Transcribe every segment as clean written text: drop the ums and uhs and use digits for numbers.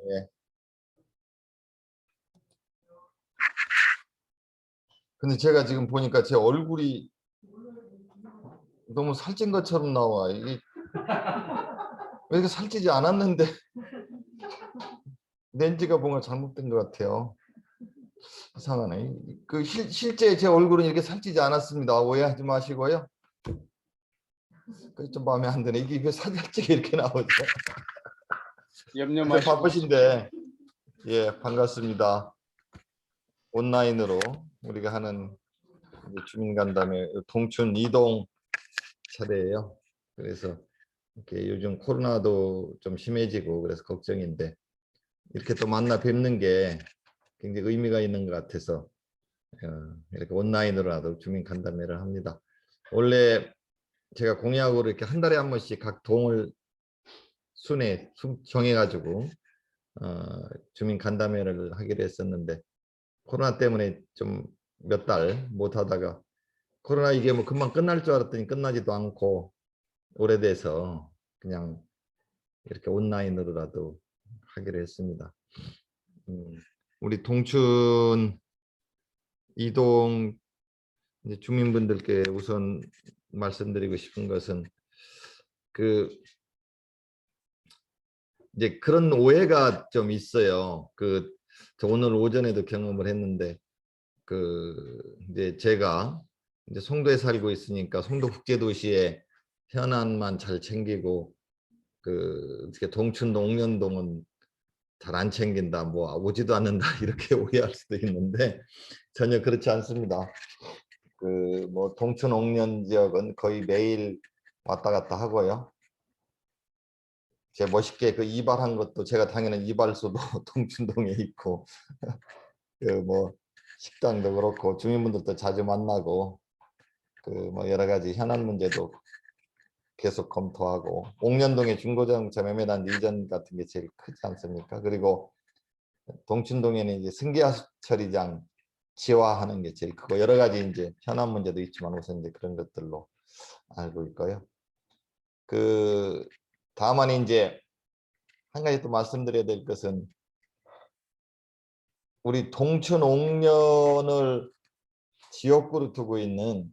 예. 근데 제가 지금 보니까 제 얼굴이 너무 살찐 것처럼 나와. 이게 왜 이렇게 살찌지 않았는데 렌즈가 뭔가 잘못된 것 같아요. 이상하네. 실제 제 얼굴은 이렇게 살찌지 않았습니다. 오해하지 마시고요. 그게 좀 마음에 안 드네. 이게 왜 살찌게 이렇게 나오죠? 염려 마시고 바쁘신데 예, 반갑습니다. 온라인으로 우리가 하는 주민간담회 동춘 이동 차례예요. 그래서 이렇게 요즘 코로나도 좀 심해지고 그래서 걱정인데 이렇게 또 만나 뵙는 게 굉장히 의미가 있는 것 같아서 이렇게 온라인으로라도 주민간담회를 합니다. 원래 제가 공약으로 이렇게 한 달에 한 번씩 각 동을 순회 정해가지고 주민간담회를 하기로 했었는데 코로나 때문에 좀 몇 달 못 하다가 코로나 이게 뭐 금방 끝날 줄 알았더니 끝나지도 않고 오래돼서 그냥 이렇게 온라인으로라도 하기로 했습니다. 우리 동춘 이동 이제 주민분들께 우선 말씀드리고 싶은 것은 이제 그런 오해가 좀 있어요. 저 오늘 오전에도 경험을 했는데 이제 제가 이제 송도에 살고 있으니까 송도 국제도시의 현안만 잘 챙기고 이렇게 동춘동 옥년동은 잘 안 챙긴다, 뭐 오지도 않는다 이렇게 오해할 수도 있는데 전혀 그렇지 않습니다. 뭐 동춘 옥년 지역은 거의 매일 왔다 갔다 하고요. 제 멋있게 이발한 것도 제가 당연히 이발소도 동춘동에 있고 뭐 식당도 그렇고 주민분들도 자주 만나고 뭐 여러 가지 현안 문제도 계속 검토하고 옥년동의 중고자동차 매매단 이전 같은 게 제일 크지 않습니까? 그리고 동춘동에는 이제 승계화 처리장 지화하는 게 제일 크고 여러 가지 이제 현안 문제도 있지만 우선 이제 그런 것들로 알고 있고요. 다만 이제 한 가지 또 말씀드려야 될 것은 우리 동춘 옥년을 지역구로 두고 있는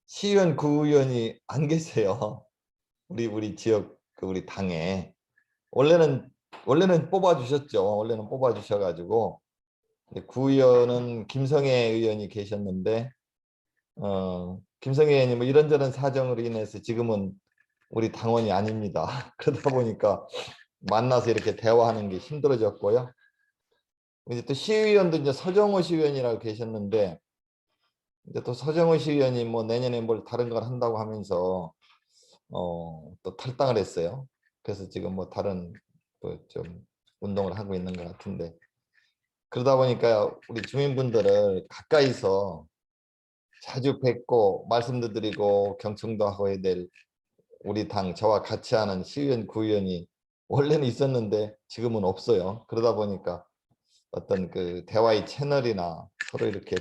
시의원, 구의원이 안 계세요. 우리 지역 우리 당에 원래는 뽑아주셨죠. 원래는 뽑아주셔가지고 구의원은 김성애 의원이 계셨는데 김성애 의원이 뭐 이런저런 사정으로 인해서 지금은 우리 당원이 아닙니다. 그러다 보니까 만나서 이렇게 대화하는 게 힘들어졌고요. 이제 또 시의원도 이제 서정호 시의원이라고 계셨는데 이제 또 서정호 시의원이 뭐 내년에 뭘 다른 걸 한다고 하면서 또 탈당을 했어요. 그래서 지금 뭐 다른 좀 운동을 하고 있는 것 같은데 그러다 보니까 우리 주민분들을 가까이서 자주 뵙고 말씀도 드리고 경청도 하고 해야 될 우리 당 저와 같이 하는 시의원, 구의원이 원래는 있었는데 지금은 없어요. 그러다 보니까 어떤 대화의 채널이나 서로 이렇게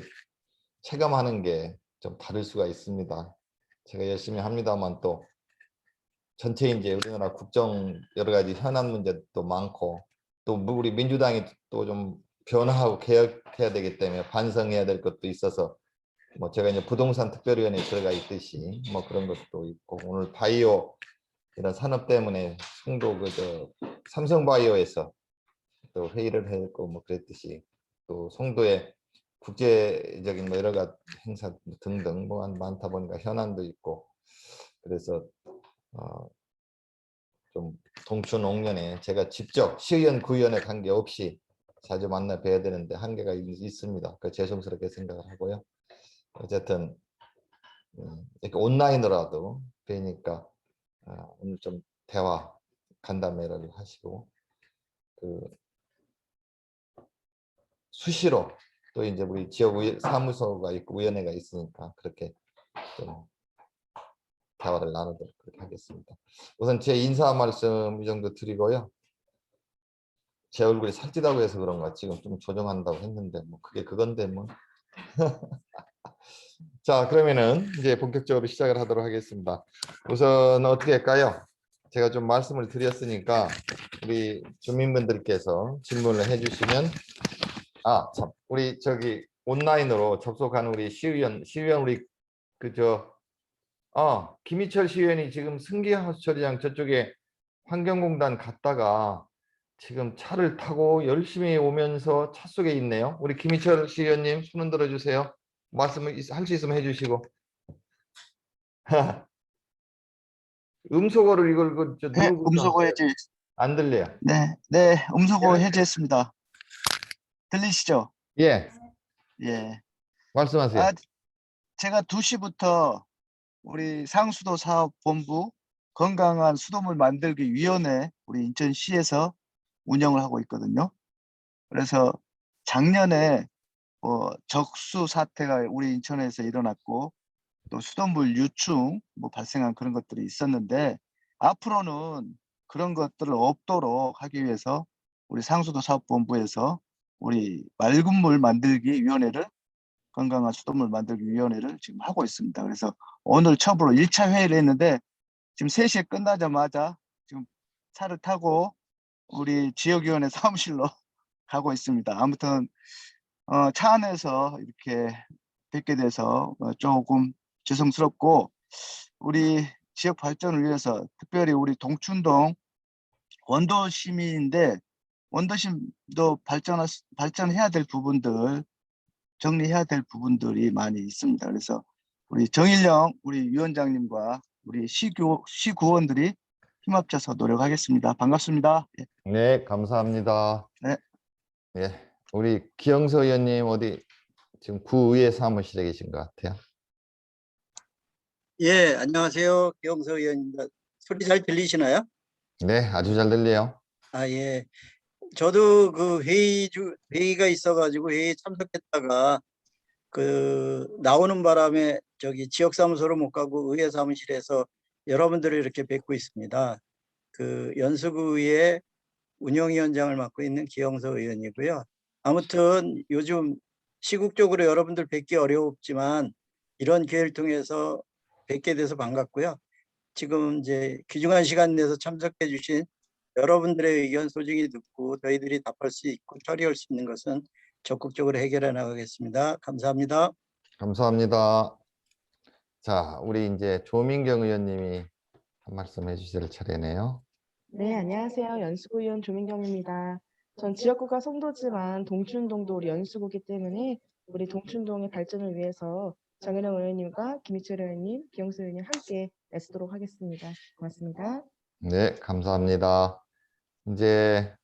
체감하는 게 좀 다를 수가 있습니다. 제가 열심히 합니다만 또 전체 이제 우리나라 국정 여러 가지 현안 문제도 많고 또 우리 민주당이 또 좀 변화하고 개혁해야 되기 때문에 반성해야 될 것도 있어서 뭐 제가 이제 부동산 특별위원회에 들어가 있듯이 뭐 그런 것도 있고 오늘 바이오 이런 산업 때문에 송도 삼성바이오에서 또 회의를 했고 뭐 그랬듯이 또 송도에 국제적인 뭐 여러 가지 행사 등등 뭐 많다 보니까 현안도 있고 그래서 좀 동춘 옥년에 제가 직접 시의원 구의원에 관계없이 자주 만나 뵈야 되는데 한계가 있습니다. 죄송스럽게 생각을 하고요. 어쨌든 이렇게 온라인으로라도 뵈니까 오늘 좀 대화 간담회를 하시고 수시로 또 이제 우리 지역 사무소가 있고 위원회가 있으니까 그렇게 좀 대화를 나누도록 그렇게 하겠습니다. 우선 제 인사 말씀 이 정도 드리고요. 제 얼굴이 살찌다고 해서 그런가 지금 좀 조정한다고 했는데 뭐 그게 그건데 뭐. 자 그러면은 이제 본격적으로 시작을 하도록 하겠습니다. 우선 어떻게 할까요? 제가 좀 말씀을 드렸으니까 우리 주민분들께서 질문을 해주시면 참 우리 저기 온라인으로 접속한 우리 시의원 우리 김희철 시의원이 지금 승기하우스 처리장 저쪽에 환경공단 갔다가 지금 차를 타고 열심히 오면서 차 속에 있네요. 우리 김희철 시의원님 손 흔들어 주세요. 말씀을 할 수 있으면 해주시고. 음소거를 이걸 네, 누르고 음소거 하세요. 해제. 안 들려요. 네, 네, 음소거 해제했습니다. 들리시죠? 예, 예. 말씀하세요. 제가 2시부터 우리 상수도 사업본부 건강한 수돗물 만들기 위원회 우리 인천시에서 운영을 하고 있거든요. 그래서 작년에 적수 사태가 우리 인천에서 일어났고 또 수돗물 유충 발생한 그런 것들이 있었는데 앞으로는 그런 것들을 없도록 하기 위해서 우리 상수도 사업본부에서 우리 맑은 물 만들기 위원회를 건강한 수돗물 만들기 위원회를 지금 하고 있습니다. 그래서 오늘 처음으로 1차 회의를 했는데 지금 3시에 끝나자마자 지금 차를 타고 우리 지역위원회 사무실로 가고 있습니다. 아무튼 차 안에서 이렇게 뵙게 돼서 조금 죄송스럽고 우리 지역 발전을 위해서 특별히 우리 동춘동 원도심인데 원도심도 발전해야 될 부분들 정리해야 될 부분들이 많이 있습니다. 그래서 우리 정일영 우리 위원장님과 우리 시구원들이 힘합쳐서 노력하겠습니다. 반갑습니다. 네, 감사합니다. 네. 예, 우리 기영서 의원님 어디 지금 구의회 사무실에 계신 것 같아요. 예, 안녕하세요. 기영서 의원입니다. 소리 잘 들리시나요? 네, 아주 잘 들려요. 예. 저도 그 회의가 있어가지고 회의에 참석했다가 나오는 바람에 저기 지역사무소로 못 가고 의회 사무실에서 여러분들을 이렇게 뵙고 있습니다. 연수구의 운영위원장을 맡고 있는 기영서 의원이고요. 아무튼 요즘 시국적으로 여러분들 뵙기 어렵지만 이런 기회를 통해서 뵙게 돼서 반갑고요. 지금 이제 귀중한 시간 내서 참석해 주신 여러분들의 의견 소중히 듣고 저희들이 답할 수 있고 처리할 수 있는 것은 적극적으로 해결해 나가겠습니다. 감사합니다. 감사합니다. 자, 우리 이제 조민경 의원님이 한 말씀 해주실 차례네요. 네, 안녕하세요. 연수구 의원 조민경입니다. 전 지역구가 송도지만 동춘동도 우리 연수구기 때문에 우리 동춘동의 발전을 위해서 정일영 의원님과 김희철 의원님, 기영수 의원님 함께 애쓰도록 하겠습니다. 고맙습니다. 네, 감사합니다. 이제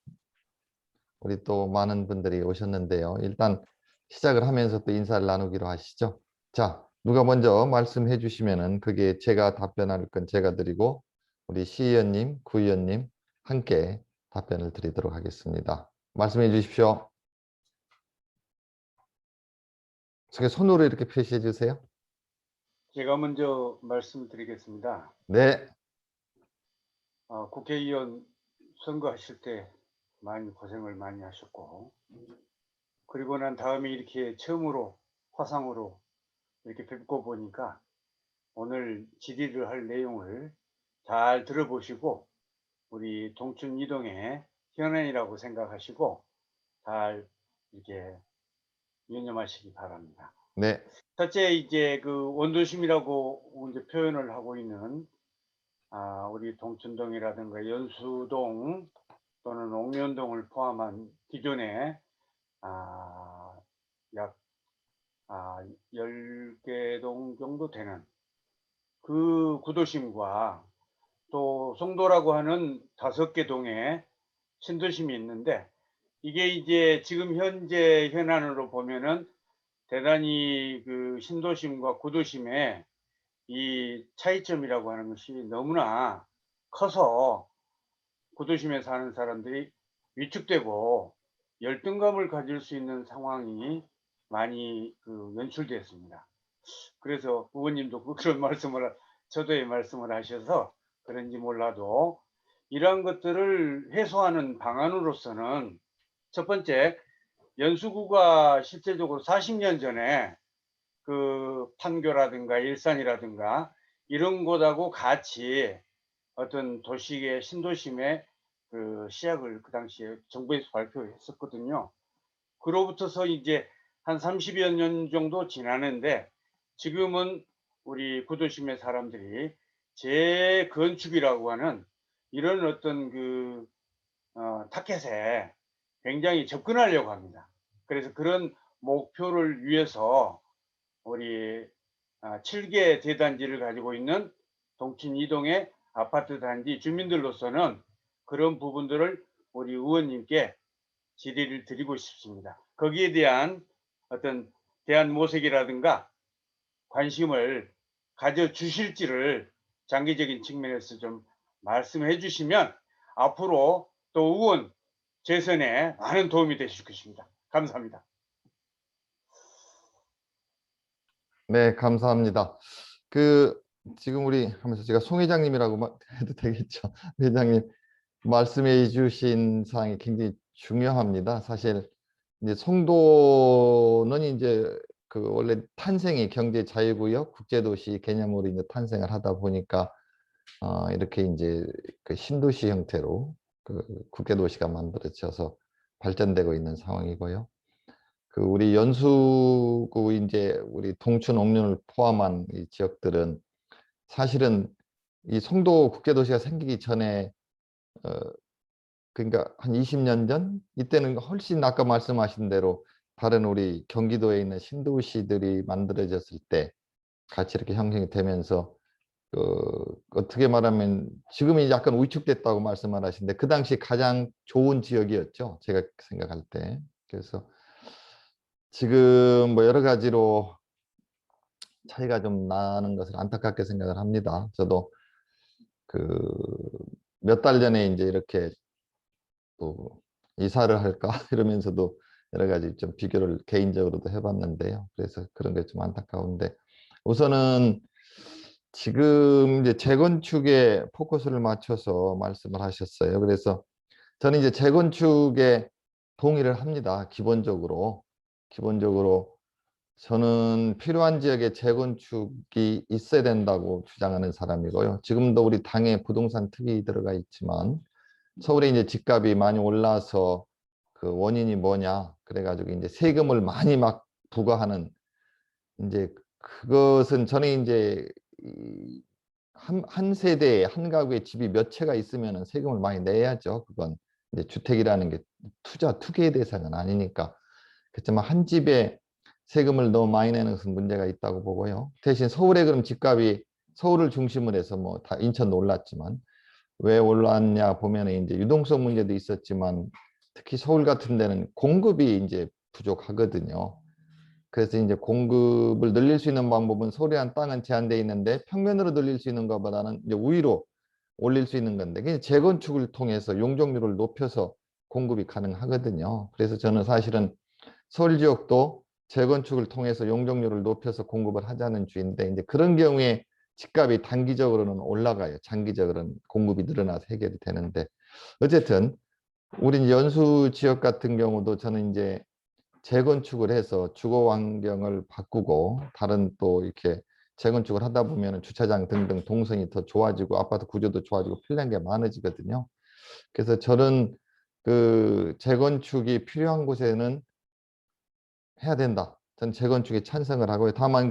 우리 또 많은 분들이 오셨는데요. 일단 시작을 하면서 또 인사를 나누기로 하시죠. 자, 누가 먼저 말씀해 주시면은 그게 제가 답변할 건 제가 드리고 우리 시의원님, 구의원님 함께 답변을 드리도록 하겠습니다. 말씀해 주십시오. 저게 손으로 이렇게 표시해 주세요. 제가 먼저 말씀드리겠습니다. 네. 국회의원 선거하실 때 많이 고생을 많이 하셨고, 그리고 난 다음에 이렇게 처음으로 화상으로 이렇게 뵙고 보니까 오늘 질의를 할 내용을 잘 들어보시고 우리 동춘 이동의 현안이라고 생각하시고 잘 이렇게 유념하시기 바랍니다. 네. 첫째, 이제 원도심이라고 이제 표현을 하고 있는 우리 동춘동이라든가 연수동 또는 옥면동을 포함한 기존에 약 10개 동 정도 되는 그 구도심과 또 송도라고 하는 5개 동의 신도심이 있는데, 이게 이제 지금 현재 현안으로 보면은 대단히 그 신도심과 구도심의 이 차이점이라고 하는 것이 너무나 커서 구도심에 사는 사람들이 위축되고 열등감을 가질 수 있는 상황이 많이 연출됐습니다. 그래서 의원님도 그런 말씀을 저도의 말씀을 하셔서 그런지 몰라도 이러한 것들을 해소하는 방안으로서는 첫 번째, 연수구가 실제적으로 40년 전에 판교라든가 일산이라든가 이런 곳하고 같이 어떤 도시의 신도심의 그 시작을 그 당시에 정부에서 발표했었거든요. 그로부터서 이제 한 30여 년 정도 지나는데 지금은 우리 구도심의 사람들이 재건축이라고 하는 이런 어떤 그 타켓에 굉장히 접근하려고 합니다. 그래서 그런 목표를 위해서 우리 7개 대단지를 가지고 있는 동춘 이동의 아파트 단지 주민들로서는 그런 부분들을 우리 의원님께 질의를 드리고 싶습니다. 거기에 대한 어떤 대안 모색이라든가 관심을 가져주실지를 장기적인 측면에서 좀 말씀해 주시면 앞으로 또 의원 재선에 많은 도움이 되실 것입니다. 감사합니다. 네, 감사합니다. 지금 우리 하면서 제가 송 회장님이라고 해도 되겠죠. 회장님 말씀해 주신 사항이 굉장히 중요합니다. 사실 이제 송도는 이제 그 원래 탄생이 경제 자유구역 국제도시 개념으로 이제 탄생을 하다 보니까 이렇게 이제 그 신도시 형태로 그 국제도시가 만들어져서 발전되고 있는 상황이고요. 그 우리 연수구 이제 우리 동춘 옥륜을 포함한 이 지역들은 사실은 이 송도 국제도시가 생기기 전에 어 그러니까 한 20년 전 이때는 훨씬 아까 말씀하신 대로 다른 우리 경기도에 있는 신도시들이 만들어졌을 때 같이 이렇게 형성이 되면서 어떻게 말하면 지금이 약간 위축됐다고 말씀을 하시는데 그 당시 가장 좋은 지역이었죠. 제가 생각할 때. 그래서 지금 뭐 여러 가지로 차이가 좀 나는 것을 안타깝게 생각을 합니다. 저도 몇 달 전에 이제 이렇게 또 이사를 할까 이러면서도 여러 가지 좀 비교를 개인적으로도 해봤는데요. 그래서 그런 게 좀 안타까운데 우선은 지금 이제 재건축에 포커스를 맞춰서 말씀을 하셨어요. 그래서 저는 이제 재건축에 동의를 합니다. 기본적으로 저는 필요한 지역에 재건축이 있어야 된다고 주장하는 사람이고요. 지금도 우리 당에 부동산 특위 들어가 있지만 서울에 이제 집값이 많이 올라서 그 원인이 뭐냐 그래가지고 이제 세금을 많이 막 부과하는 이제 그것은 저는 이제 한 세대에 한 가구에 집이 몇 채가 있으면 세금을 많이 내야죠. 그건 이제 주택이라는 게 투기의 대상은 아니니까. 그렇지만 한 집에 세금을 너무 많이 내는 것은 문제가 있다고 보고요. 대신 서울에 그럼 집값이 서울을 중심으로 해서 뭐 다 인천도 올랐지만 왜 올랐냐 보면 이제 유동성 문제도 있었지만 특히 서울 같은 데는 공급이 이제 부족하거든요. 그래서 이제 공급을 늘릴 수 있는 방법은 서울이란 땅은 제한되어 있는데 평면으로 늘릴 수 있는 것보다는 이제 위로 올릴 수 있는 건데 그냥 재건축을 통해서 용적률을 높여서 공급이 가능하거든요. 그래서 저는 사실은 서울 지역도 재건축을 통해서 용적률을 높여서 공급을 하자는 주의인데 이제 그런 경우에 집값이 단기적으로는 올라가요. 장기적으로는 공급이 늘어나서 해결이 되는데 어쨌든 우린 연수 지역 같은 경우도 저는 이제 재건축을 해서 주거 환경을 바꾸고 다른 또 이렇게 재건축을 하다 보면 주차장 등등 동선이 더 좋아지고 아파트 구조도 좋아지고 필요한 게 많아지거든요. 그래서 저는 그 재건축이 필요한 곳에는 해야 된다. 전 재건축에 찬성을 하고요. 다만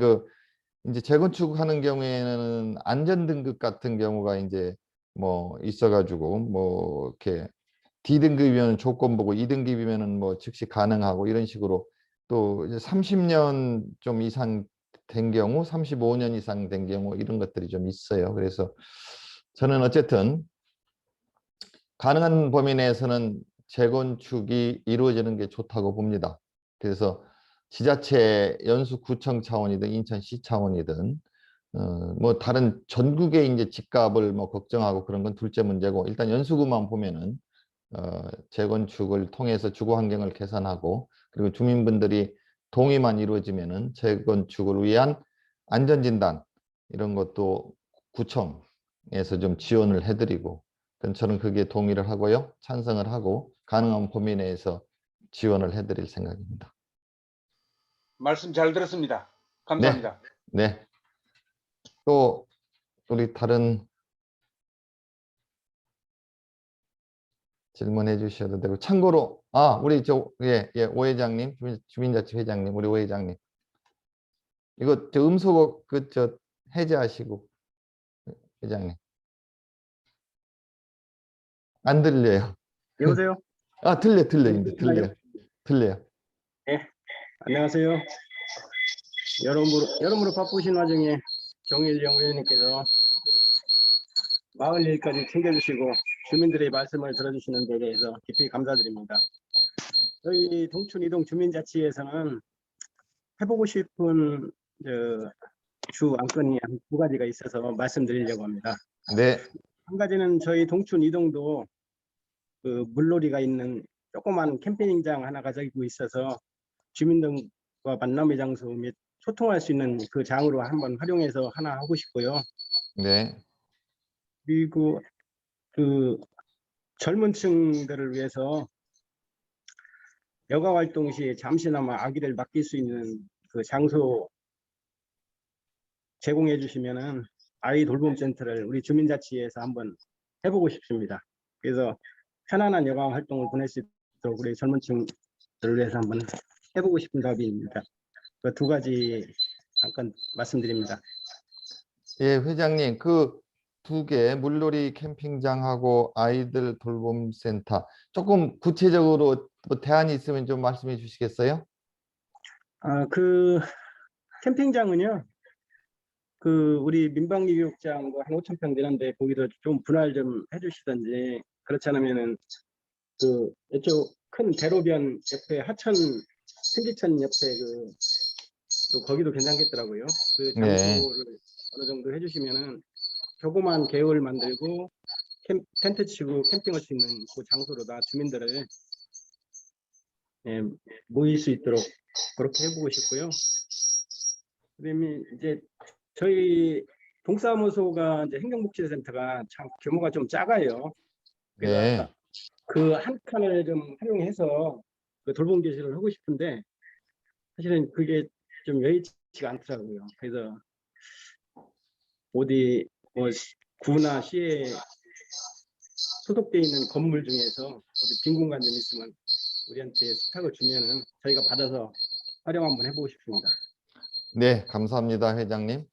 이제 재건축하는 경우에는 안전 등급 같은 경우가 이제 뭐 있어가지고 뭐 이렇게 D등급이면 조건 보고 2등급이면은 뭐 즉시 가능하고 이런 식으로 또 이제 30년 좀 이상 된 경우, 35년 이상 된 경우 이런 것들이 좀 있어요. 그래서 저는 어쨌든 가능한 범위 내에서는 재건축이 이루어지는 게 좋다고 봅니다. 그래서 지자체 연수구청 차원이든 인천시 차원이든 뭐 다른 전국의 이제 집값을 뭐 걱정하고 그런 건 둘째 문제고 일단 연수구만 보면은 재건축을 통해서 주거 환경을 개선하고 그리고 주민분들이 동의만 이루어지면은 재건축을 위한 안전진단 이런 것도 구청에서 좀 지원을 해드리고 저는 그게 동의를 하고요. 찬성을 하고 가능한 범위 내에서 지원을 해드릴 생각입니다. 말씀 잘 들었습니다. 네, 감사합니다. 네. 또 우리 다른 질문해 주셔도 되고 참고로 우리 오 회장님 주민자치 회장님 우리 오 회장님 이거 저 음소거 해제하시고 회장님 안 들려요. 여보세요? 들려 이제 들려요. 네, 안녕하세요. 여러모로 바쁘신 와중에 정일영 의원님께서 마을 일까지 챙겨주시고 주민들의 말씀을 들어주시는 데 대해서 깊이 감사드립니다. 저희 동춘 이동 주민자치에서는 해보고 싶은 주 안건이 한 2가지가 있어서 말씀드리려고 합니다. 네. 한 가지는 저희 동춘 이동도 그 물놀이가 있는 조그만 캠핑장 하나 가지고 있어서 주민들과 만남의 장소 및 소통할 수 있는 그 장으로 한번 활용해서 하나 하고 싶고요. 네. 그리고 그 젊은 층들을 위해서 여가 활동 시 잠시나마 아기를 맡길 수 있는 그 장소 제공해 주시면은 아이 돌봄 센터를 우리 주민자치에서 한번 해보고 싶습니다. 그래서 편안한 여가 활동을 보낼 수 있도록 우리 젊은 층들을 위해서 한번 해보고 싶은 답입니다. 그 2가지 잠깐 말씀드립니다. 예, 회장님 그 2개 물놀이 캠핑장하고 아이들 돌봄 센터 조금 구체적으로 뭐 대안이 있으면 좀 말씀해 주시겠어요? 그 캠핑장은요. 그 우리 민방위 교육장과 한 5,000평 되는데 거기도 좀 분할 좀 해주시던지, 그렇지 않으면은 그 이쪽 큰 대로변 옆에 하천 신기천 옆에 또 거기도 괜찮겠더라고요. 그 네. 장소를 어느 정도 해주시면은 조그만 계획을 만들고 텐트 치고 캠핑할 수 있는 그 장소로다 주민들을 모일 수 있도록 그렇게 해보고 싶고요. 그다음에 이제 저희 동사무소가 이제 행정복지센터가 참 규모가 좀 작아요. 그래서 네. 그 한 칸을 좀 활용해서 그 돌봄 교실을 하고 싶은데 사실은 그게 좀 여의치가 않더라고요. 그래서 어디 뭐 구나 시에 소속돼 있는 건물 중에서 어디 빈 공간 좀 있으면 우리한테 스탁을 주면은 저희가 받아서 활용 한번 해보고 싶습니다. 네, 감사합니다, 회장님.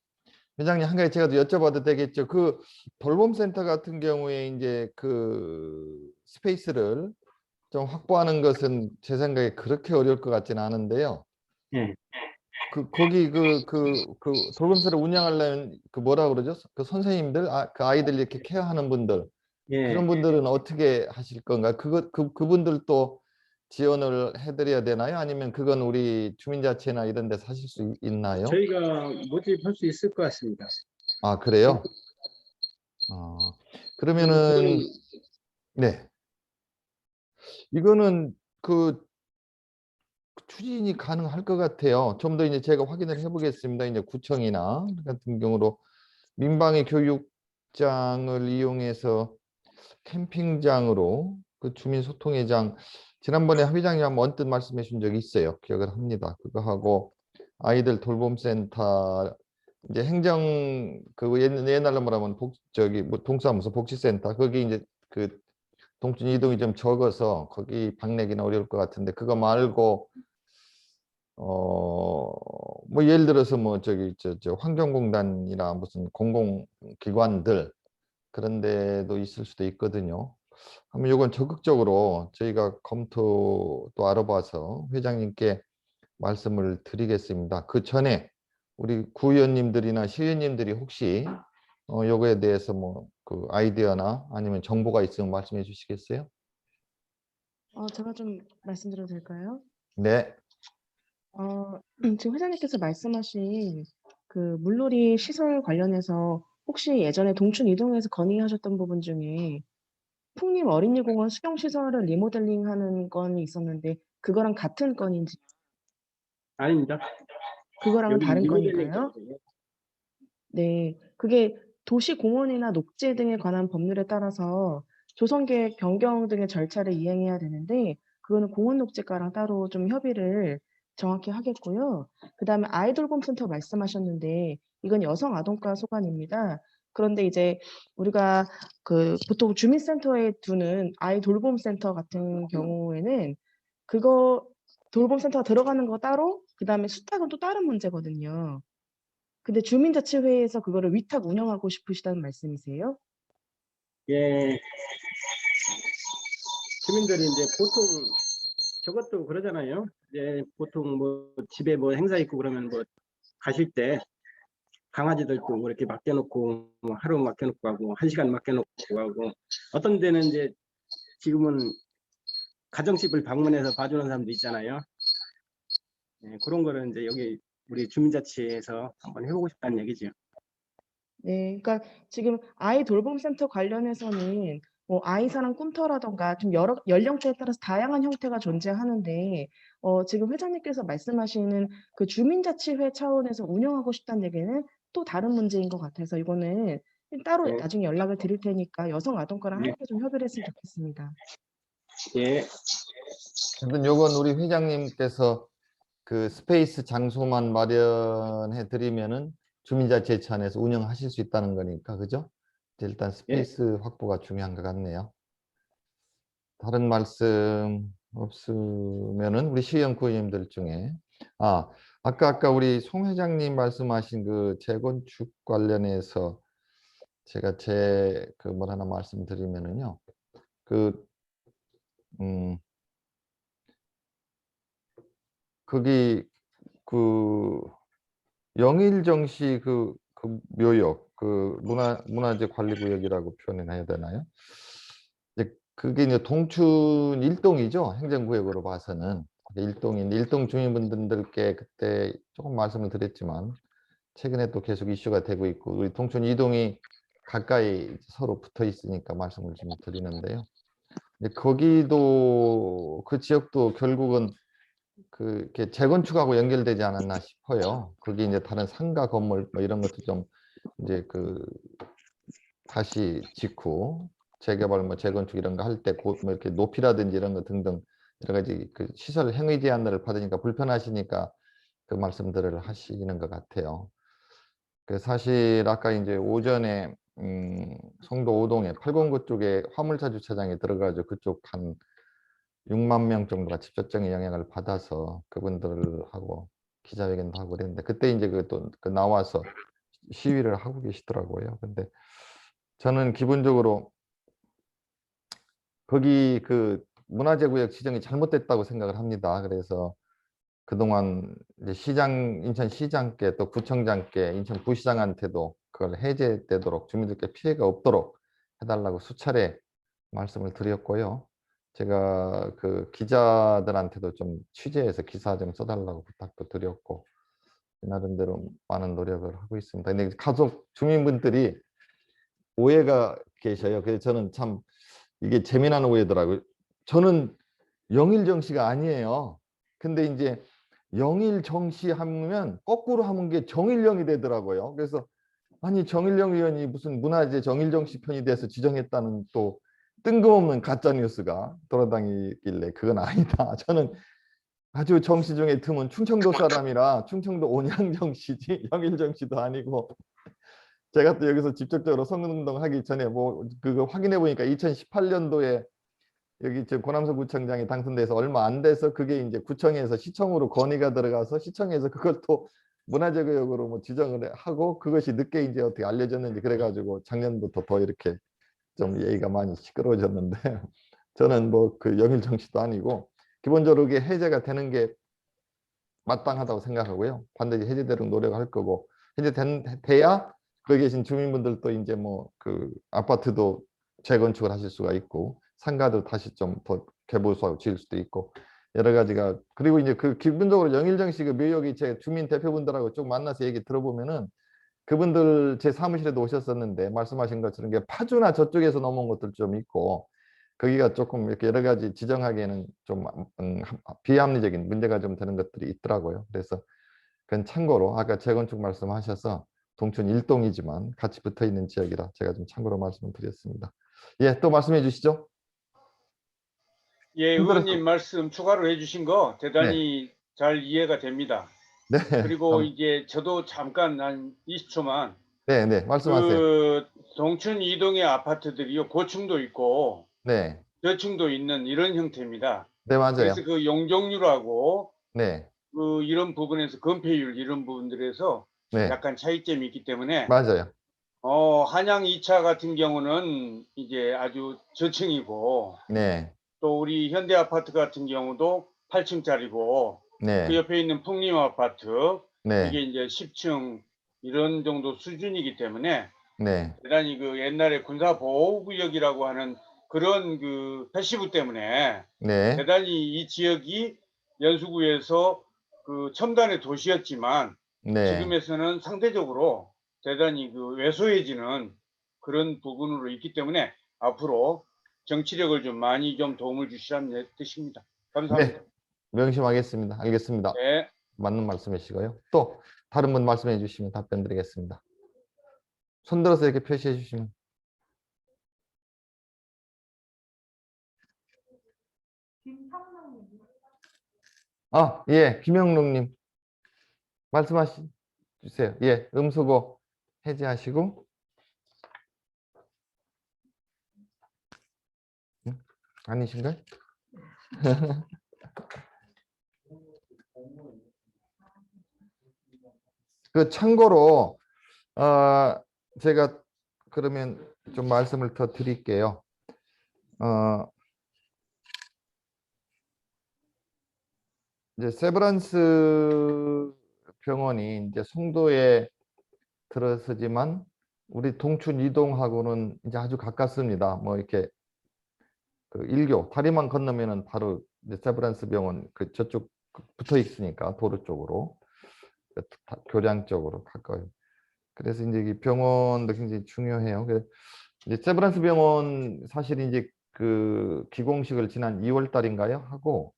회장님 한 가지 제가 더 여쭤봐도 되겠죠? 그 돌봄센터 같은 경우에 이제 그 스페이스를 좀 확보하는 것은 제 생각에 그렇게 어려울 것 같지는 않은데요. 예. 거기 그 돌봄센터 운영하려면 그 뭐라 그러죠? 그 선생님들, 그 아이들 이렇게 케어하는 분들, 예. 그런 분들은 어떻게 하실 건가? 그분들도 지원을 해드려야 되나요? 아니면 그건 우리 주민자치나 이런 데서 하실 수 있나요? 저희가 모집할 수 있을 것 같습니다. 그래요? 그러면은 그런 네. 이거는 그 추진이 가능할 것 같아요. 좀 더 이제 제가 확인을 해보겠습니다. 이제 구청이나 같은 경우로 민방위 교육장을 이용해서 캠핑장으로 그 주민소통회장 지난번에 회장님 한번 언뜻 말씀해 주신 적이 있어요. 기억을 합니다. 그거 하고 아이들 돌봄센터 이제 행정 그 옛날로 말하면 동사무소 복지센터 거기 이제 그 동춘 이동이 좀 적어서 거기 방내기는 어려울 것 같은데 그거 말고 뭐 예를 들어서 뭐 저 환경공단이나 무슨 공공기관들 그런 데도 있을 수도 있거든요. 그러면 이건 적극적으로 저희가 검토 또 알아봐서 회장님께 말씀을 드리겠습니다. 그 전에 우리 구의원님들이나 시의원님들이 혹시 요거에 대해서 뭐 그 아이디어나 아니면 정보가 있으면 말씀해 주시겠어요? 제가 좀 말씀드려도 될까요? 네. 지금 회장님께서 말씀하신 그 물놀이 시설 관련해서 혹시 예전에 동춘 이동에서 건의하셨던 부분 중에 풍림 어린이공원 수경시설을 리모델링하는 건이 있었는데 그거랑 같은 건인지 아닙니다. 그거랑은 여기 다른 리모델링 건인가요? 거거든요. 네, 그게 도시공원이나 녹지 등에 관한 법률에 따라서 조성계획 변경 등의 절차를 이행해야 되는데 그거는 공원녹지과랑 따로 좀 협의를 정확히 하겠고요. 그다음에 아이돌봄센터 말씀하셨는데 이건 여성 아동과 소관입니다. 그런데 이제 우리가 그 보통 주민센터에 두는 아이 돌봄센터 같은 경우에는 그거 돌봄센터가 들어가는 거 따로 그다음에 수탁은 또 다른 문제거든요. 근데 주민자치회에서 그거를 위탁 운영하고 싶으시다는 말씀이세요? 예, 주민들이 이제 보통 저것도 그러잖아요. 이제 보통 뭐 집에 뭐 행사 있고 그러면 뭐 가실 때 강아지들도 뭐 이렇게 맡겨놓고 뭐 하루 맡겨놓고 가고 1시간 맡겨놓고 가고 어떤 데는 이제 지금은 가정집을 방문해서 봐주는 사람도 있잖아요. 네, 그런 거를 이제 여기 우리 주민자치에서 한번 해보고 싶다는 얘기죠. 네. 그러니까 지금 아이 돌봄센터 관련해서는 뭐 아이사랑 꿈터라든가 좀 여러 연령대에 따라서 다양한 형태가 존재하는데 지금 회장님께서 말씀하시는 그 주민자치회 차원에서 운영하고 싶다는 얘기는 또 다른 문제인 것 같아서 이거는 따로 네. 나중에 연락을 드릴 테니까 여성 아동과랑 네. 함께 좀 협의를 했으면 좋겠습니다. 예, 아무튼 요건 우리 회장님께서 그 스페이스 장소만 마련해 드리면은 주민자치회에서 운영하실 수 있다는 거니까, 그죠? 일단 스페이스 확보가 중요한 것 같네요. 다른 말씀 없으면은 우리 시의원 구의원님들 중에 아까 우리 송 회장님 말씀하신 그 재건축 관련해서 제가 그 뭘 하나 말씀드리면은요. 거기 그 영일정시 그 묘역 그 문화재 관리구역이라고 표현해야 되나요? 이제 그게 이제 동춘 1동이죠. 행정구역으로 봐서는 1동인 1동 주민분들께 그때 조금 말씀을 드렸지만 최근에 또 계속 이슈가 되고 있고 우리 동춘 2동이 가까이 서로 붙어 있으니까 말씀을 좀 드리는데요. 근데 거기도 그 지역도 결국은 이렇게 재건축하고 연결되지 않았나 싶어요. 거기 이제 다른 상가 건물 뭐 이런 것도 좀 이제 다시 짓고 재개발 뭐 재건축 이런 거 할 때 뭐 이렇게 높이라든지 이런 거 등등 여러 가지 그 시설 행위 제한을 받으니까 불편하시니까 그 말씀들을 하시는 것 같아요. 그 사실 아까 이제 오전에 송도 5동에 809 쪽에 화물차 주차장에 들어가지고 그쪽 한 6만 명 정도가 직접적인 영향을 받아서 그분들하고 기자회견도 하고 그랬는데 그때 이제 그 나와서 시위를 하고 계시더라고요. 근데 저는 기본적으로 거기 그 문화재구역 지정이 잘못됐다고 생각을 합니다. 그래서 그동안 이제 인천시장께 또 구청장께 인천부시장한테도 그걸 해제되도록 주민들께 피해가 없도록 해달라고 수차례 말씀을 드렸고요. 제가 그 기자들한테도 좀 취재해서 기사 좀 써달라고 부탁도 드렸고 나름대로 많은 노력을 하고 있습니다. 근데 가족 주민분들이 오해가 계셔요. 그래서 저는 참 이게 재미난 오해더라고요. 저는 영일정씨가 아니에요. 근데 이제 영일정씨 하면 거꾸로 하면 게 정일영이 되더라고요. 그래서 아니 정일영 의원이 무슨 문화재 정일정씨 편이 돼서 지정했다는 또 뜬금없는 가짜 뉴스가 돌아다니길래 그건 아니다. 저는 아주 정씨 중에 드문 충청도 사람이라 충청도 온양정씨지 영일정씨도 아니고 제가 또 여기서 직접적으로 선거운동하기 전에 뭐 그거 확인해 보니까 2018년도에 여기 지금 고남서 구청장이 당선돼서 얼마 안 돼서 그게 이제 구청에서 시청으로 건의가 들어가서 시청에서 그걸 또 문화재구역으로 뭐 지정을 하고 그것이 늦게 이제 어떻게 알려졌는지 그래가지고 작년부터 더 이렇게 좀 얘기가 많이 시끄러워졌는데 저는 뭐 그 영일정씨도 아니고 기본적으로 이게 해제가 되는 게 마땅하다고 생각하고요. 반드시 해제되도록 노력할 거고 해제돼야 거기 계신 주민분들도 이제 뭐 그 아파트도 재건축을 하실 수가 있고 상가도 다시 좀 더 개보수하고 지을 수도 있고 여러 가지가 그리고 이제 그 기본적으로 영일정씨 그 묘역이 제 주민 대표분들하고 쭉 만나서 얘기 들어보면은 그분들 제 사무실에도 오셨었는데 말씀하신 것처럼 게 파주나 저쪽에서 넘어온 것들 좀 있고 거기가 조금 이렇게 여러 가지 지정하기에는 좀 비합리적인 문제가 좀 되는 것들이 있더라고요. 그래서 그건 참고로 아까 재건축 말씀하셔서 동춘 1동이지만 같이 붙어 있는 지역이라 제가 좀 참고로 말씀을 드렸습니다. 예, 또 말씀해 주시죠. 예, 의원님 말씀 추가로 해주신 거 대단히 잘 이해가 됩니다. 네. 그리고 이게 저도 잠깐 한 20초만 네, 네, 말씀하세요. 그 동춘 이동의 아파트들이요, 고층도 있고 네, 저층도 있는 이런 형태입니다. 네, 맞아요. 그래서 그 용적률하고 네, 그 이런 부분에서 건폐율 이런 부분들에서 네, 약간 차이점이 있기 때문에 맞아요. 한양 2차 같은 경우는 이제 아주 저층이고 네, 또 우리 현대 아파트 같은 경우도 8층짜리고 그 네, 옆에 있는 풍림 아파트 이게 네, 이제 10층 이런 정도 수준이기 때문에 네, 대단히 그 옛날에 군사보호구역이라고 하는 그런 그 패시브 때문에 네, 대단히 이 지역이 연수구에서 그 첨단의 도시였지만 네, 지금에서는 상대적으로 대단히 그 왜소해지는 그런 부분으로 있기 때문에 앞으로 정치력을 좀 많이 좀 도움을 주시라는 뜻입니다. 감사합니다. 네, 명심하겠습니다. 알겠습니다. 네. 맞는 말씀이시고요. 또 다른 분 말씀해 주시면 답변 드리겠습니다. 손 들어서 이렇게 표시해 주시면. 아, 예, 김영록님 말씀하시 주세요. 예, 음수고 해제하시고. 아니신가요? 그 참고로 제가 그러면 좀 말씀을 더 드릴게요. 이제 세브란스 병원이 이제 송도에 들어서지만 우리 동춘 이동하고는 이제 아주 가깝습니다. 뭐 이렇게 그 일교 다리만 건너면은 바로 이제 세브란스 병원 그 저쪽 붙어 있으니까 도로 쪽으로 교량 쪽으로 가까워요. 그래서 이제 이 병원도 굉장히 중요해요. 그래서 이제 세브란스 병원 사실 이제 그 기공식을 지난 2월 달인가요? 하고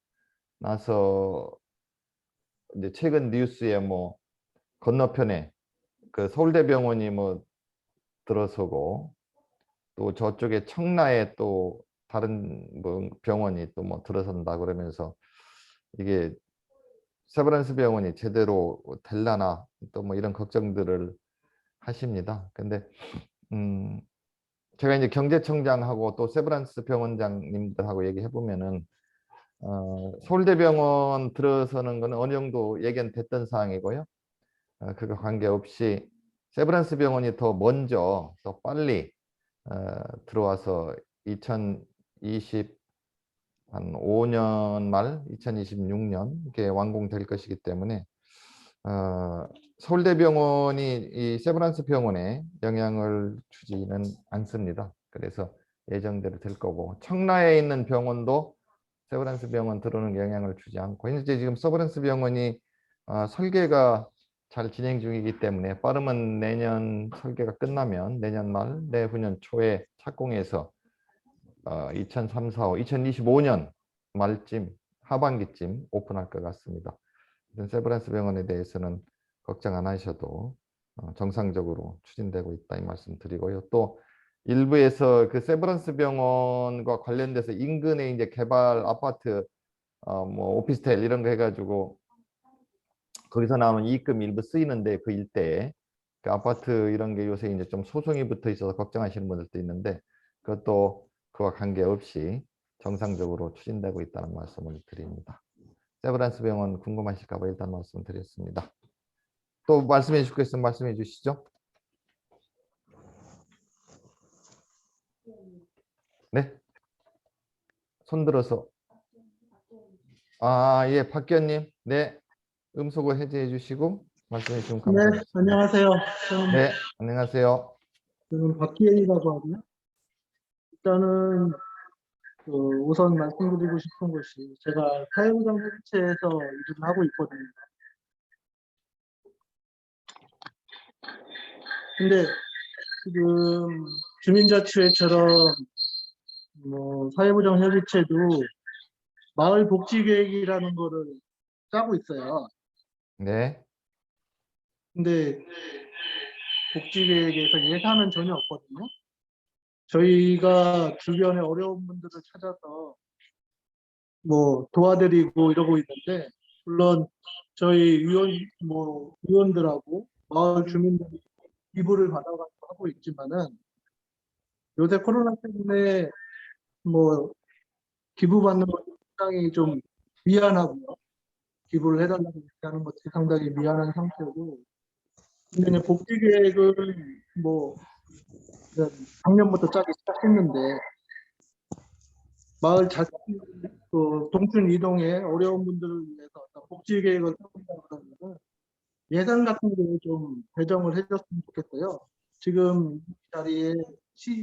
나서 이제 최근 뉴스에 뭐 건너편에 그 서울대병원이 뭐 들어서고 또 저쪽에 청라에 또 다른 뭐 병원이 또 뭐 들어선다 그러면서 이게 세브란스 병원이 제대로 될라나 또 뭐 이런 걱정들을 하십니다. 근데 제가 이제 경제청장하고 또 세브란스 병원장님들하고 얘기해 보면은 서울대병원 들어서는 거는 어느 정도 예견됐던 사항이고요. 그거 관계없이 세브란스 병원이 더 먼저 더 빨리 들어와서 2020 한 5년 말 2026년 이게 완공될 것이기 때문에 서울대병원이 이 세브란스 병원에 영향을 주지는 않습니다. 그래서 예정대로 될 거고 청라에 있는 병원도 세브란스 병원 들어오는 영향을 주지 않고 현재 지금 세브란스 병원이 설계가 잘 진행 중이기 때문에 빠르면 내년 설계가 끝나면 내년 말 내후년 초에 착공해서 2023, 4, 2025년 말쯤 하반기쯤 오픈할 것 같습니다. 세브란스 병원에 대해서는 걱정 안 하셔도 정상적으로 추진되고 있다 이 말씀 드리고요. 또 일부에서 그 세브란스 병원과 관련돼서 인근에 이제 개발 아파트 뭐 오피스텔 이런 거 해가지고 거기서 나오는 이익금 일부 쓰이는데 그 일대에 그 아파트 이런 게 요새 이제 좀 소송이 붙어 있어서 걱정하시는 분들도 있는데 그것도 그와 관계없이 정상적으로 추진되고 있다는 말씀을 드립니다. 세브란스 병원 궁금하실까 봐 일단 말씀드렸습니다. 또 말씀해 주실 거 있으면 말씀해 주시죠. 네. 손 들어서. 예, 박기현님. 네. 음소거 해제해 주시고 말씀해 주시면 네, 감사하겠습니다. 안녕하세요. 저는, 네, 안녕하세요. 저는 박기현이라고 하고요. 일단은 우선 말씀드리고 싶은 것이 제가 사회보장 협의체에서 일을 하고 있거든요. 근데 지금 주민자치회처럼 뭐 사회보장 협의체도 마을 복지 계획이라는 거를 짜고 있어요. 네. 근데 복지 계획에서 예산은 전혀 없거든요. 저희가 주변에 어려운 분들을 찾아서 뭐 도와드리고 이러고 있는데 물론 저희 위원들하고 마을 주민들이 기부를 받아가지고 하고 있지만은 요새 코로나 때문에 뭐 기부 받는 것도 상당히 좀 미안하고요. 기부를 해달라고 하는 것이 상당히 미안한 상태고, 근데 이제 복지 계획은 뭐 작년부터 짜기 시작했는데 마을 자체 그 동춘 이동에 어려운 분들을 위해서 어떤 복지 계획을 세운다 그러면 예산 같은 게 좀 배정을 해줬으면 좋겠어요. 지금 이 자리에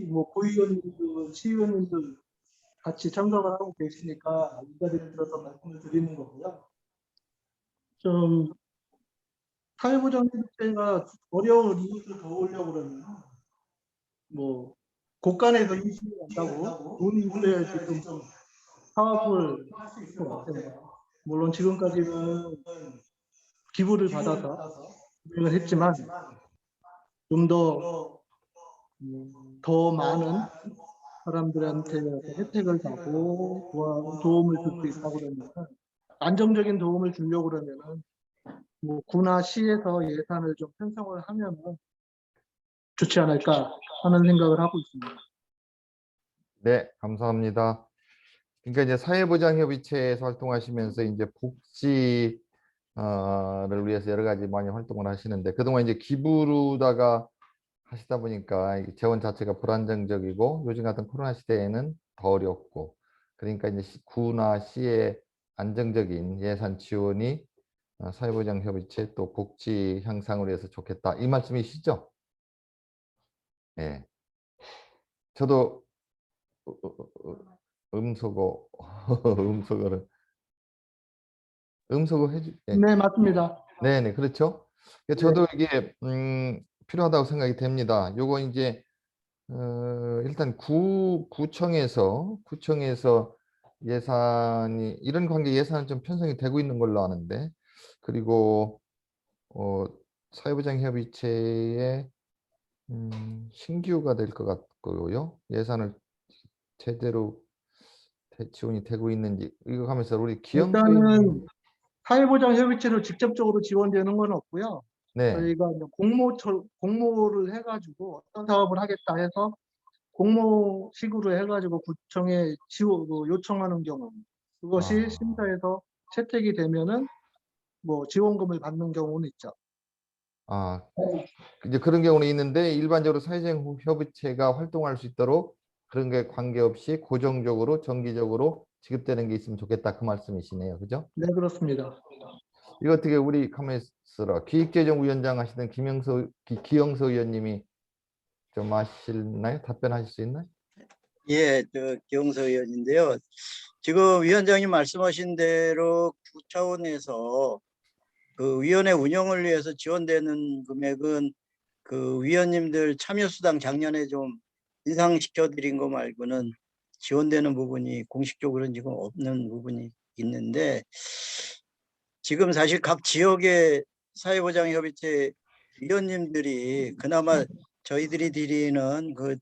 뭐 고위원님들, 시의원님들 같이 참석을 하고 계시니까 이 자리를 들어서 말씀을 드리는 거고요. 좀 사회보장 협의체가 어려운 이웃을 도우려고 그러면 뭐 곳간에서 인식이 한다고 돈이 있어야지 좀 사업을 할 수 있을 것 같아요. 물론 지금까지는 기부를 받아서 진행을 했지만 좀 더 많은 사람들한테 혜택을 받고 도움을 줄 수 있다고 그러면 안정적인 도움을 주려고 그러면은 뭐 구나 시에서 예산을 좀 편성을 하면은 좋지 않을까 하는 생각을 하고 있습니다. 네, 감사합니다. 그러니까 이제 사회보장협의체에서 활동하시면서 이제 복지를 위해서 여러 가지 많이 활동을 하시는데 그동안 이제 기부로다가 하시다 보니까 이 재원 자체가 불안정적이고 요즘 같은 코로나 시대에는 더 어렵고 그러니까 이제 구나 시의 안정적인 예산 지원이 사회보장협의체 또 복지 향상을 위해서 좋겠다 이 말씀이시죠? 네. 저도 음소거 음소거를 음소거 해주 네, 맞습니다. 네네 그렇죠. 저도 이게 필요하다고 생각이 됩니다. 요거 이제 일단 구청에서 예산이 이런 관계 예산은 좀 편성이 되고 있는 걸로 아는데 그리고 사회보장협의체의 신규가 될 것 같고요. 예산을 제대로 지원이 되고 있는지 이거 하면서 우리 기영수님 일단은 사회보장 협의체로 직접적으로 지원되는 건 없고요. 네. 저희가 이제 공모를 해가지고 어떤 사업을 하겠다 해서 공모식으로 해가지고 구청에 요청하는 경우 그것이 심사에서 채택이 되면은 뭐 지원금을 받는 경우는 있죠. 이제 그런 경우는 있는데 일반적으로 사회적 협의체가 활동할 수 있도록 그런 게 관계없이 고정적으로 정기적으로 지급되는 게 있으면 좋겠다 그 말씀이시네요. 그죠? 네, 그렇습니다. 이거 어떻게 우리 가만히 있어라. 기획재정위원장 하시던 기영서 의원님이 좀 아실나요? 답변하실 수 있나요? 예, 기영서 의원인데요. 지금 위원장님 말씀하신 대로 구 차원에서 그 위원회 운영을 위해서 지원되는 금액은 그 위원님들 참여수당 작년에 좀 인상시켜 드린 거 말고는 지원되는 부분이 공식적으로는 지금 없는 부분이 있는데 지금 사실 각 지역의 사회보장협의체 위원님들이 그나마 저희들이 드리는 그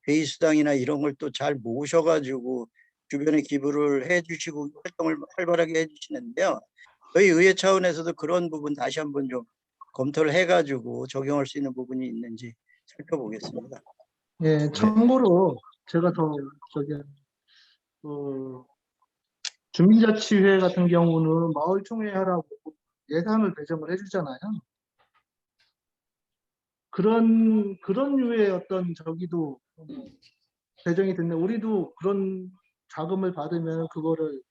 회의수당이나 이런 걸 또 잘 모셔가지고 주변에 기부를 해주시고 활동을 활발하게 해주시는데요. 저희 의회 차원에서도 그런 부분 다시 한번 좀 검토를 해가지고 적용할 수 있는 부분이 있는지 살펴보겠습니다. 예, 참고로 제가 주민자치회 같은 경우는 마을총회하라고 예산을 배정을 해주잖아요. 그런 류의 어떤 저기도 배정이 됐네. 우리도 그런 자금을 받으면 그거를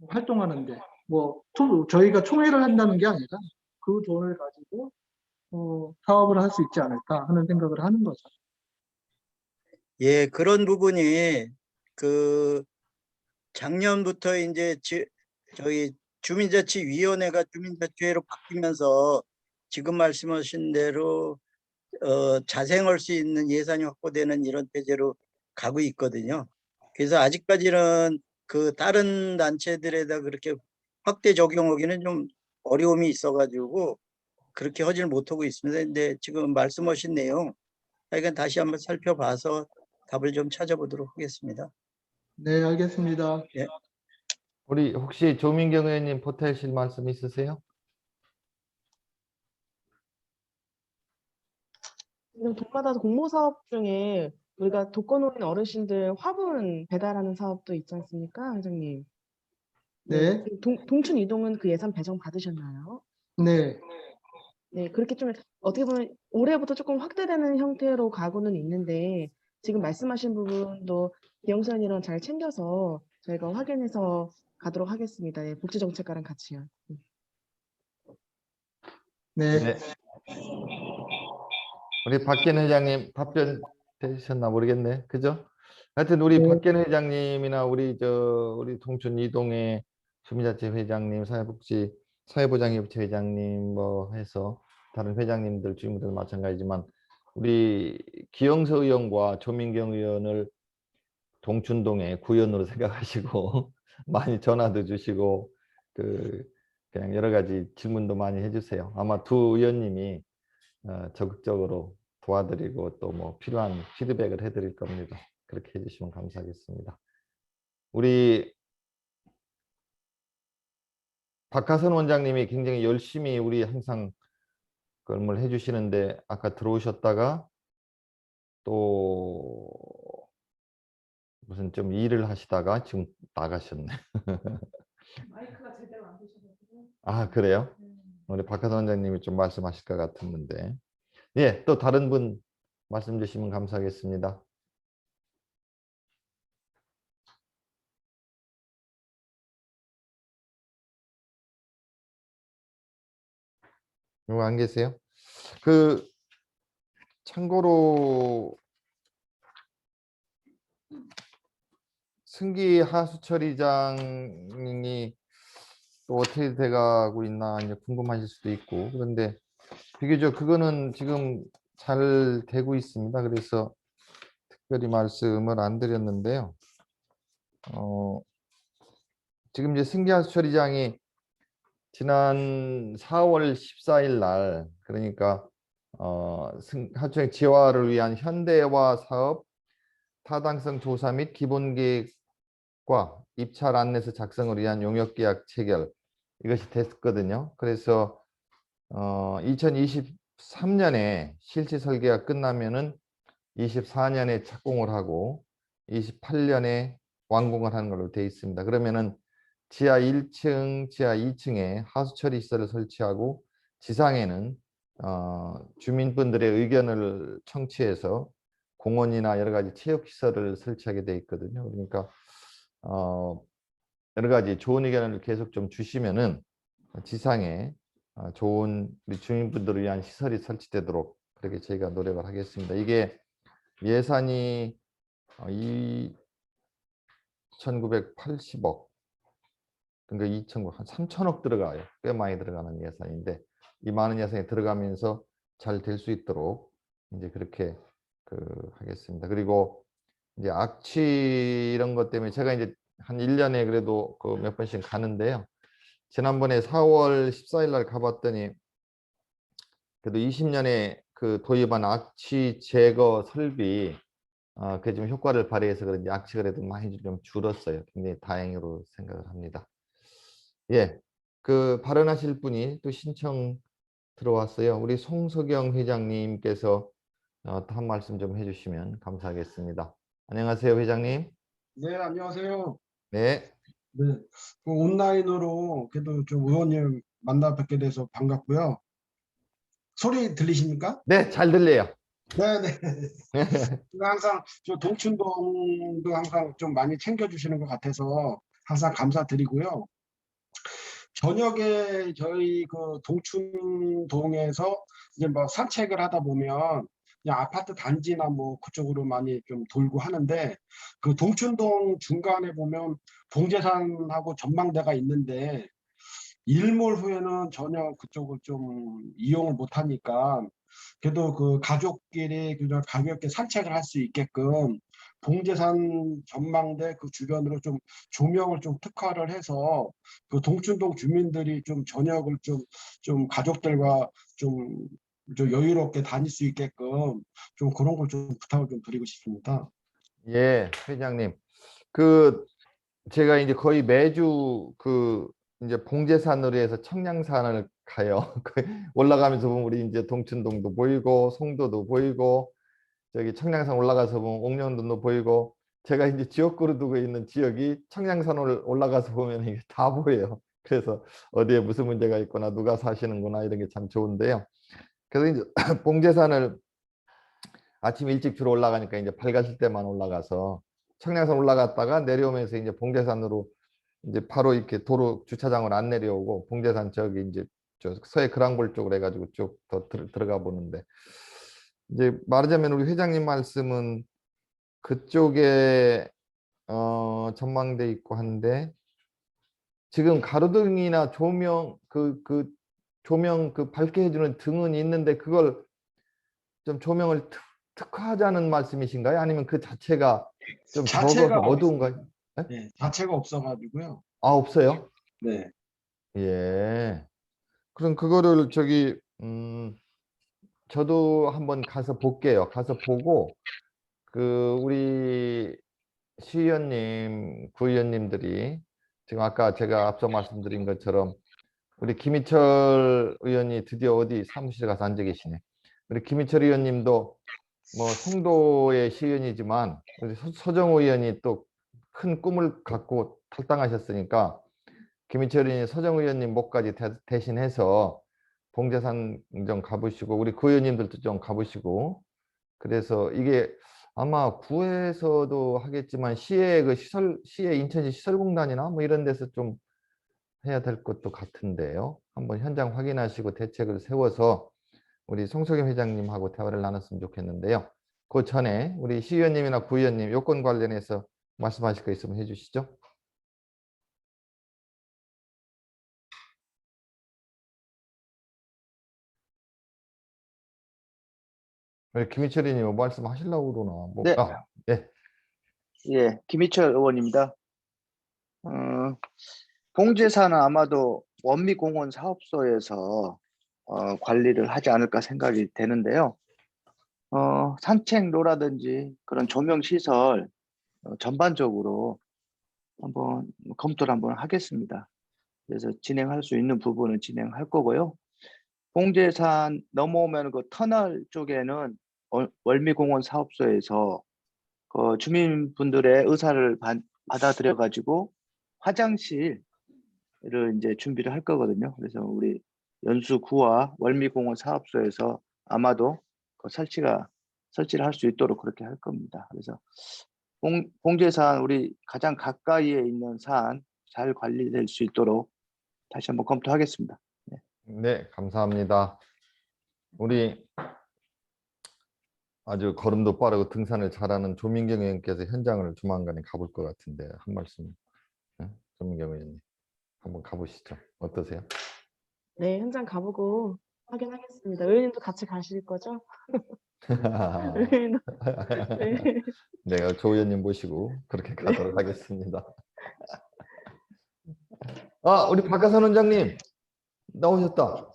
활동하는데 저희가 총회를 한다는 게 아니라 그 돈을 가지고 사업을 할 수 있지 않을까 하는 생각을 하는 거죠. 예, 그런 부분이 그 작년부터 이제 저희 주민자치위원회가 주민자치회로 바뀌면서 지금 말씀하신 대로 자생할 수 있는 예산이 확보되는 이런 체제로 가고 있거든요. 그래서 아직까지는 그 다른 단체들에다 그렇게 확대 적용하기는 좀 어려움이 있어가지고 그렇게 하지를 못하고 있습니다. 근데 지금 말씀하신 내용 하여간 다시 한번 살펴봐서 답을 좀 찾아보도록 하겠습니다. 네, 알겠습니다. 예. 우리 혹시 조민경 의원님 보태실 말씀 있으세요? 지금 동마다 공모 사업 중에 우리가 독거노인 어르신들 화분 배달하는 사업도 있지 않습니까, 회장님? 네. 동춘 이동은 그 예산 배정 받으셨나요? 네. 네, 그렇게 좀 어떻게 보면 올해부터 조금 확대되는 형태로 가고는 있는데 지금 말씀하신 부분도 기영사님이랑 잘 챙겨서 저희가 확인해서 가도록 하겠습니다. 예, 복지정책과랑 같이요. 네. 네. 우리 박기현 회장님 답변 되셨나 모르겠네. 그죠? 하여튼 우리 네. 박기현 회장님이나 우리 동춘 이동의 주민자치 회장님, 사회보장협의체 회장님 뭐 해서 다른 회장님들, 주민들 마찬가지지만 우리 기영서 의원과 조민경 의원을 동춘동의 구현으로 생각하시고 많이 전화도 주시고 그냥 여러 가지 질문도 많이 해주세요. 아마 두 의원님이 적극적으로 도와드리고 또 뭐 필요한 피드백을 해드릴 겁니다. 그렇게 해주시면 감사하겠습니다. 우리 박하선 원장님이 굉장히 열심히 우리 항상 그걸 해주시는데 아까 들어오셨다가 또 무슨 좀 일을 하시다가 지금 나가셨네. 마이크가 제대로 안 되셔가지고. 아, 그래요? 우리 박하선 원장님이 좀 말씀하실 것 같았는데. 예, 또 다른 분 말씀 주시면 감사하겠습니다. 누구 안 계세요? 참고로 승기 하수처리장이 또 어떻게 돼가고 있나 이제 궁금하실 수도 있고, 그런데 비교적 그거는 지금 잘 되고 있습니다. 그래서 특별히 말씀을 안 드렸는데요. 지금 이제 승기 하수처리장이 지난 4월 14일 날, 그러니까 하수처리 지화를 위한 현대화 사업 타당성 조사 및 기본계획과 입찰 안내서 작성을 위한 용역계약 체결, 이것이 됐거든요. 그래서 2023년에 실제 설계가 끝나면은 24년에 착공을 하고 28년에 완공을 하는 걸로 되어 있습니다. 그러면은 지하 1층, 지하 2층에 하수처리 시설을 설치하고 지상에는 주민분들의 의견을 청취해서 공원이나 여러 가지 체육시설을 설치하게 되어 있거든요. 그러니까 여러 가지 좋은 의견을 계속 좀 주시면은 지상에 좋은 우리 주민분들을 위한 시설이 설치되도록 그렇게 저희가 노력을 하겠습니다. 이게 예산이 2,980억, 그러니까 2,900, 한 3,000억 들어가요. 꽤 많이 들어가는 예산인데 이 많은 예산이 들어가면서 잘 될 수 있도록 이제 그렇게 하겠습니다. 그리고 이제 악취 이런 것 때문에 제가 이제 한 1년에 그래도 몇 번씩 가는데요. 지난번에 4월 14일 날 가봤더니 그래도 20년에 도입한 악취 제거 설비 그게 좀 효과를 발휘해서 그런지 악취가 그래도 많이 좀 줄었어요. 굉장히 다행으로 생각을 합니다. 예, 발언하실 분이 또 신청 들어왔어요. 우리 송석영 회장님께서 한 말씀 좀 해주시면 감사하겠습니다. 안녕하세요, 회장님. 네, 안녕하세요. 네, 네, 온라인으로 그래도 좀 의원님 만나 뵙게 돼서 반갑고요. 소리 들리십니까? 네, 잘 들려요. 네, 네. 항상 저 동춘동도 항상 좀 많이 챙겨주시는 것 같아서 항상 감사드리고요. 저녁에 저희 동춘동에서 이제 뭐 산책을 하다 보면 그냥 아파트 단지나 뭐 그쪽으로 많이 좀 돌고 하는데 동춘동 중간에 보면 봉제산하고 전망대가 있는데 일몰 후에는 전혀 그쪽을 좀 이용을 못 하니까 그래도 가족끼리 그냥 가볍게 산책을 할 수 있게끔 봉제산 전망대 주변으로 좀 조명을 좀 특화를 해서 동춘동 주민들이 좀 저녁을 좀 가족들과 좀 여유롭게 다닐 수 있게끔 좀 그런 걸 좀 부탁을 좀 드리고 싶습니다. 예, 회장님. 제가 이제 거의 매주 이제 봉제산으로 해서 청량산을 가요. 그 올라가면서 보면 우리 이제 동춘동도 보이고 송도도 보이고 저기 청량산 올라가서 보면 옥년동도 보이고 제가 이제 지역구로 두고 있는 지역이 청량산을 올라가서 보면 이게 다 보여요. 그래서 어디에 무슨 문제가 있거나 누가 사시는구나 이런 게 참 좋은데요. 그래서 이제 봉제산을 아침 일찍 주로 올라가니까 이제 밝았을 때만 올라가서 청량산 올라갔다가 내려오면서 이제 봉제산으로 이제 바로 이렇게 도로 주차장을 안 내려오고 봉제산 저기 이제 저 서해 그랑볼 쪽으로 해가지고 쭉 더 들어가 보는데 이제 말하자면 우리 회장님 말씀은 그쪽에 전망대 있고 한데 지금 가로등이나 조명 그 조명 그 밝게 해주는 등은 있는데 그걸 좀 조명을 특화하자는 말씀이신가요? 아니면 그 자체가 좀 적어서 자체가 어두운가요? 네, 자체가 없어가지고요. 아, 없어요? 네. 예. 그럼 그거를 저기 저도 한번 가서 볼게요. 가서 보고 그 우리 시의원님, 구의원님들이 지금 아까 제가 앞서 말씀드린 것처럼 우리 김희철 의원이 드디어 어디 사무실에 가서 앉아 계시네. 우리 김희철 의원님도 뭐 송도의 시의원이지만 우리 서정호 의원이 또 큰 꿈을 갖고 탈당하셨으니까 김희철 의원이 서정호 의원님 목까지 대신해서 봉제산 좀 가보시고 우리 구의원님들도 좀 가보시고 그래서 이게 아마 구에서도 하겠지만 시의 그 시의 인천시 시설공단이나 뭐 이런 데서 좀 해야 될 것도 같은데요. 한번 현장 확인하시고 대책을 세워서 우리 송석임 회장님하고 대화를 나눴으면 좋겠는데요. 그 전에 우리 시의원님이나 구의원님 요건 관련해서 말씀하실 거 있으면 해주시죠. 우리 김희철 의원님 뭐 말씀하시려고 그러나? 뭐, 네. 예. 예, 김희철 의원입니다. 봉제사는 아마도 원미공원 사업소에서 관리를 하지 않을까 생각이 되는데요. 산책로라든지 그런 조명 시설 전반적으로 한번 검토를 한번 하겠습니다. 그래서 진행할 수 있는 부분은 진행할 거고요. 봉제산 넘어오면 그 터널 쪽에는 월미공원 사업소에서 그 주민분들의 의사를 받아들여 가지고 화장실을 이제 준비를 할 거거든요. 그래서 우리 연수구와 월미공원 사업소에서 아마도 그 설치를 할 수 있도록 그렇게 할 겁니다. 그래서 봉제산 우리 가장 가까이에 있는 산 잘 관리될 수 있도록 다시 한번 검토하겠습니다. 네, 감사합니다. 우리 아주 걸음도 빠르고 등산을 잘하는 조민경 의원께서 현장을 조만간에 가볼 것 같은데 한 말씀, 조민경 의원님 한번 가보시죠. 어떠세요? 네, 현장 가보고 확인하겠습니다. 의원님도 같이 가실 거죠? 의원님도 네. 내가 조 의원님 모시고 그렇게 가도록 하겠습니다. 우리 박하선 원장님 나오셨다.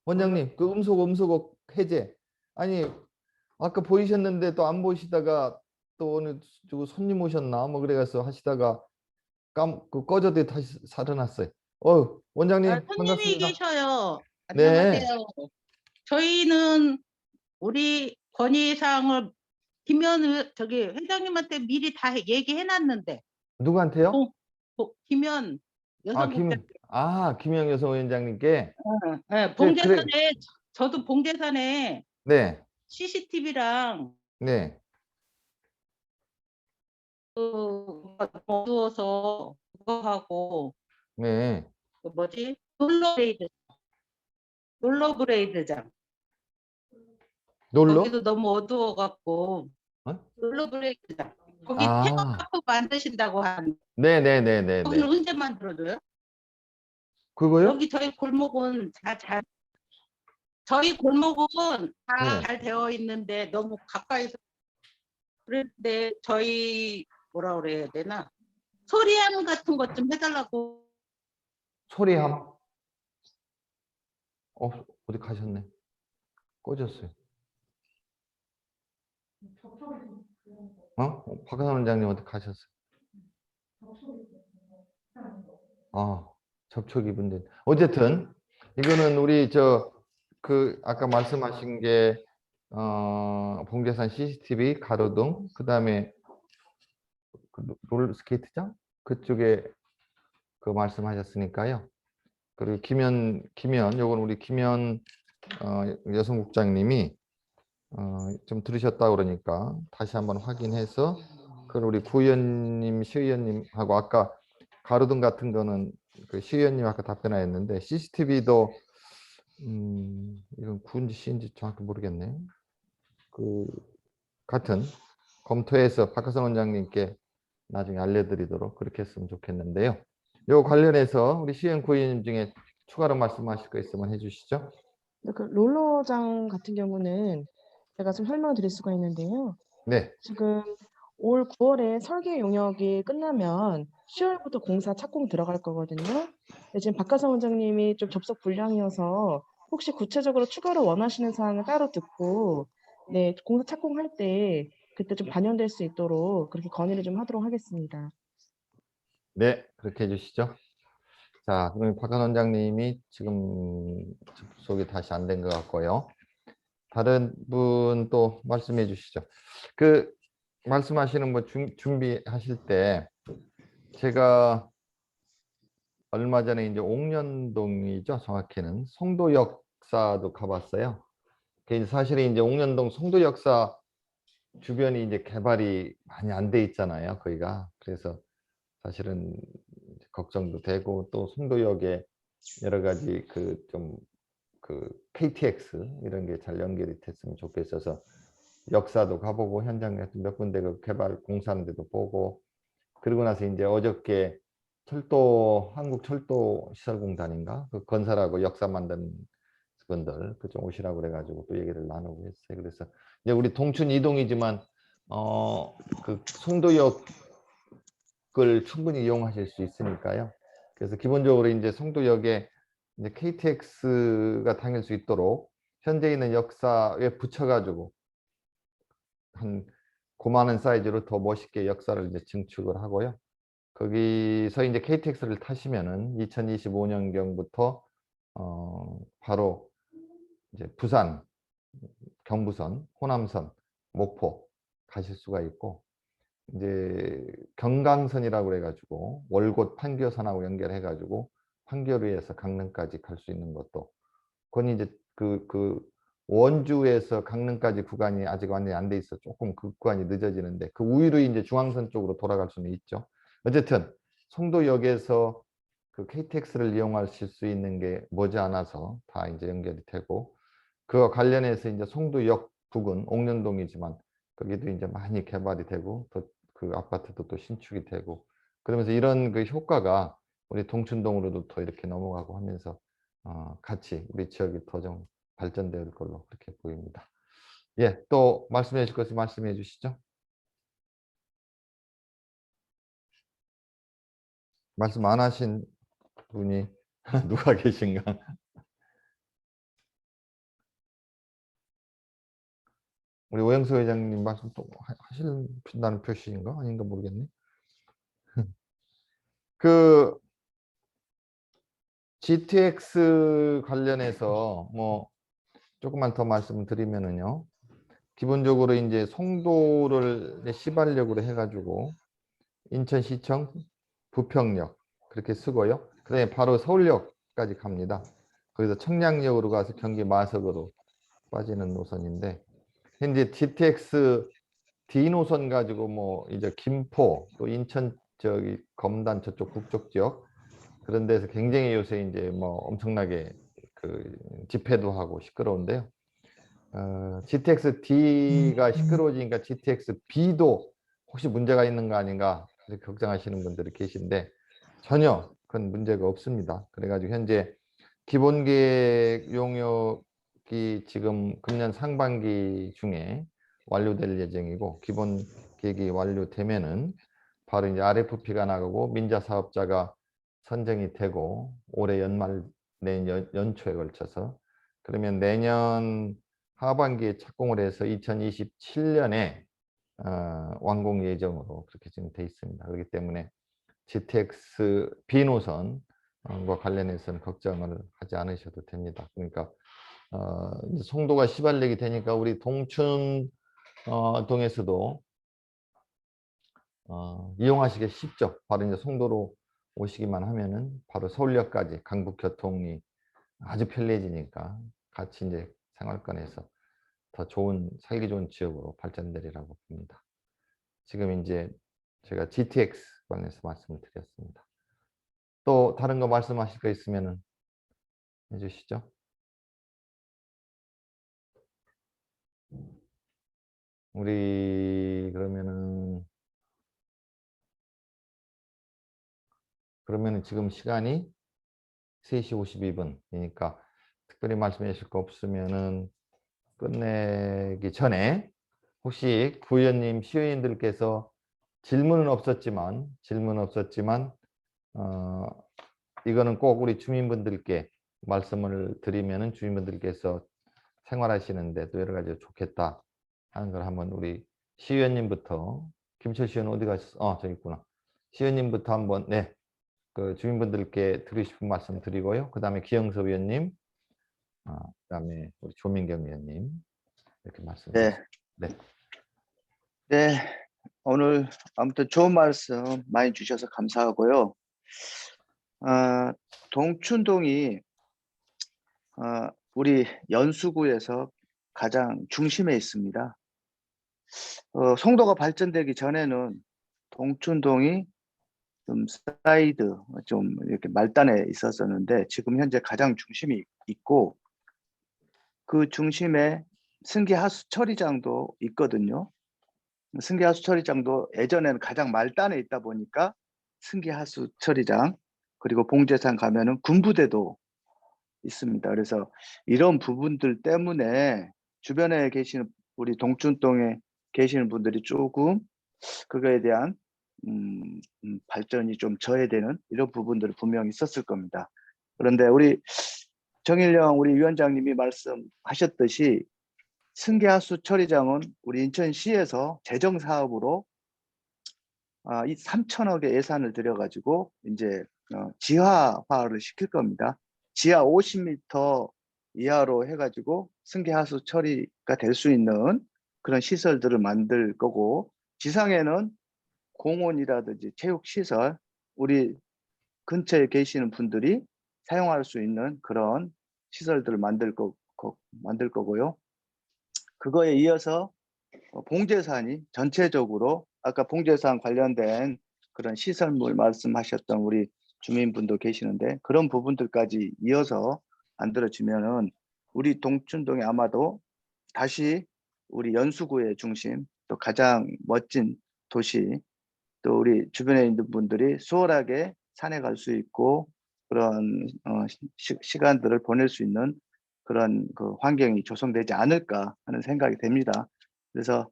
원장님 그 음소거 해제. 아니 아까 보이셨는데 또 안 보시다가 또 오늘 누구 손님 오셨나 뭐 그래가서 하시다가 꺼져도 다시 살아났어요. 원장님 손님이 반갑습니다. 계셔요. 네. 안녕하세요. 저희는 우리 건의사항을 저기 회장님한테 미리 다 얘기해놨는데 누구한테요? 김현 여성국장 김영 여성위원장님께. 봉제산에 저도 봉제산에 네. CCTV랑 네. 어두워서 그거 하고 네. 그 뭐지 롤러브레이드장 놀러? 거기도 너무 어두워갖고 롤러브레이드장 거기 테마파크 만드신다고 하는데 네네네네. 거기는 언제 만들어줘요? 그거요? 여기 저희 골목은 저희 골목은 다 잘 되어 있는데 너무 가까이서 그런데 저희 뭐라 그래야 되나 소리함 같은 것 좀 해달라고. 소리함? 어디 가셨네. 꺼졌어요. 박하선 원장님 어디 가셨어요? 접촉이 문제. 어쨌든 이거는 우리 아까 말씀하신 게 봉제산 CCTV 가로등, 그다음에 롤스케이트장 그쪽에 그 말씀하셨으니까요. 그리고 김현 요건 우리 김현 여성국장님이 좀 들으셨다 그러니까 다시 한번 확인해서 그걸 우리 구의원님, 시의원님하고 아까 가로등 같은 거는 그 시의원님 아까 답변하였는데 CCTV도 이건 구인지 시인지 정확히 모르겠네. 그 같은 검토해서 박하선 원장님께 나중에 알려드리도록 그렇게 했으면 좋겠는데요. 요 관련해서 우리 시의원 구의원님 중에 추가로 말씀하실 거 있으면 해주시죠. 그 롤러장 같은 경우는 제가 좀 설명을 드릴 수가 있는데요. 네. 지금 올 9월에 설계 용역이 끝나면 10월부터 공사 착공 들어갈 거거든요. 근데 지금 박하선 원장님이 좀 접속 불량이어서 혹시 구체적으로 추가로 원하시는 사항을 따로 듣고 네, 공사 착공할 때 그때 좀 반영될 수 있도록 그렇게 건의를 좀 하도록 하겠습니다. 네, 그렇게 해주시죠. 자, 그럼 박하선 원장님이 지금 접속이 다시 안 된 것 같고요. 다른 분 또 말씀해 주시죠. 그 말씀하시는 뭐 준비하실 때 제가 얼마 전에 이제 옥년동이죠, 정확히는 송도역사도 가봤어요. 사실은 이제 옥년동 송도역사 주변이 이제 개발이 많이 안 돼 있잖아요, 거기가. 그래서 사실은 걱정도 되고 또 송도역에 여러 가지 그 KTX 이런 게 잘 연결이 됐으면 좋겠어서 역사도 가보고 현장에 몇 군데 그 개발 공사하는 데도 보고, 그리고 나서 이제 어저께 한국철도시설공단인가 그 건설하고 역사 만든 분들 그 좀 오시라고 그래가지고 또 얘기를 나누고 했어요. 그래서 이제 우리 동춘 이동이지만 그 송도역을 충분히 이용하실 수 있으니까요. 그래서 기본적으로 이제 송도역에 이제 KTX가 다닐 수 있도록 현재 있는 역사에 붙여가지고 한 고만한 사이즈로 더 멋있게 역사를 이제 증축을 하고요. 거기서 이제 KTX를 타시면은 2025년경부터 바로 이제 부산, 경부선, 호남선, 목포 가실 수가 있고, 이제 경강선이라고 그래가지고 월곶 판교선하고 연결해가지고 판교로에서 강릉까지 갈 수 있는 것도, 그건 이제 그 원주에서 강릉까지 구간이 아직 완전히 안 돼 있어 조금 그 구간이 늦어지는데 그 우위로 이제 중앙선 쪽으로 돌아갈 수는 있죠. 어쨌든 송도역에서 그 KTX를 이용하실 수 있는 게 머지않아서 다 이제 연결이 되고, 그와 관련해서 이제 송도역 부근 옥년동이지만 거기도 이제 많이 개발이 되고 또 그 아파트도 또 신축이 되고, 그러면서 이런 그 효과가 우리 동춘동으로도 더 이렇게 넘어가고 하면서 같이 우리 지역이 더 좀 발전될 걸로 그렇게 보입니다. 예, 또 말씀해 주실 것을 말씀해 주시죠. 말씀 안 하신 분이 누가 계신가? 우리 오영수 회장님 말씀 또 하신다는 표시인가? 아닌가 모르겠네. 그 GTX 관련해서 뭐 조금만 더 말씀을 드리면은요. 기본적으로 이제 송도를 시발력으로 해가지고 인천시청 부평역 그렇게 쓰고요. 그다음에 바로 서울역까지 갑니다. 거기서 청량역으로 가서 경기 마석으로 빠지는 노선인데, 현재 GTX D 노선 가지고 뭐 이제 김포 또 인천 검단 저쪽 북쪽 지역 그런 데서 굉장히 요새 이제 뭐 엄청나게 그 집회도 하고 시끄러운데요. GTX D가 시끄러워지니까 GTX B도 혹시 문제가 있는 거 아닌가 이렇게 걱정하시는 분들이 계신데 전혀 그건 문제가 없습니다. 그래가지고 현재 기본계획 용역이 지금 금년 상반기 중에 완료될 예정이고, 기본계획이 완료되면은 바로 이제 RFP가 나가고 민자 사업자가 선정이 되고 올해 연말 내년 연초에 걸쳐서, 그러면 내년 하반기에 착공을 해서 2027년에 완공 예정으로 그렇게 지금 돼 있습니다. 그렇기 때문에 GTX B노선과 관련해서는 걱정을 하지 않으셔도 됩니다. 그러니까 이제 송도가 시발력이 되니까 우리 동춘 동에서도 이용하시기 쉽죠. 바로 이제 송도로 오시기만 하면은 바로 서울역까지 강북교통이 아주 편리해지니까 같이 이제 생활권에서 더 좋은 살기 좋은 지역으로 발전되리라고 봅니다. 지금 이제 제가 GTX 관련해서 말씀을 드렸습니다. 또 다른 거 말씀하실 거 있으면은 해주시죠. 우리 그러면은 지금 시간이 3시 52분이니까 특별히 말씀해 주실 거 없으면은 끝내기 전에 혹시 부위원님, 시의원님들께서 질문은 없었지만 이거는 꼭 우리 주민분들께 말씀을 드리면은 주민분들께서 생활하시는데 또 여러 가지 좋겠다 하는 걸 한번 우리 시의원님부터 김철 시의원 어디 가셨어? 저기 있구나. 시의원님부터 한번 그 주민분들께 드리고 싶은 말씀 드리고요. 그 다음에 기영섭 위원님, 그 다음에 우리 조민경 위원님 이렇게 말씀드리겠습니다. 네, 오늘 아무튼 좋은 말씀 많이 주셔서 감사하고요. 동춘동이 우리 연수구에서 가장 중심에 있습니다. 송도가 발전되기 전에는 동춘동이 좀 사이드, 좀 이렇게 말단에 있었었는데 지금 현재 가장 중심이 있고 그 중심에 승계하수 처리장도 있거든요. 승계하수 처리장도 예전에는 가장 말단에 있다 보니까 승계하수 처리장, 그리고 봉제산 가면은 군부대도 있습니다. 그래서 이런 부분들 때문에 주변에 계시는 우리 동춘동에 계시는 분들이 조금 그거에 대한 발전이 좀 저해되는 이런 부분들이 분명히 있었을 겁니다. 그런데 우리 정일영 우리 위원장님이 말씀하셨듯이 승계하수 처리장은 우리 인천시에서 재정사업으로 이 3천억의 예산을 들여가지고 이제 지하화를 시킬 겁니다. 지하 50m 이하로 해가지고 승계하수 처리가 될 수 있는 그런 시설들을 만들 거고, 지상에는 공원이라든지 체육시설, 우리 근처에 계시는 분들이 사용할 수 있는 그런 시설들을 만들 거고요. 그거에 이어서 봉제산이 전체적으로 아까 봉제산 관련된 그런 시설물 말씀하셨던 우리 주민분도 계시는데 그런 부분들까지 이어서 만들어지면은 우리 동춘동이 아마도 다시 우리 연수구의 중심, 또 가장 멋진 도시, 또 우리 주변에 있는 분들이 수월하게 산에 갈 수 있고 그런 시간들을 보낼 수 있는 그런 그 환경이 조성되지 않을까 하는 생각이 됩니다. 그래서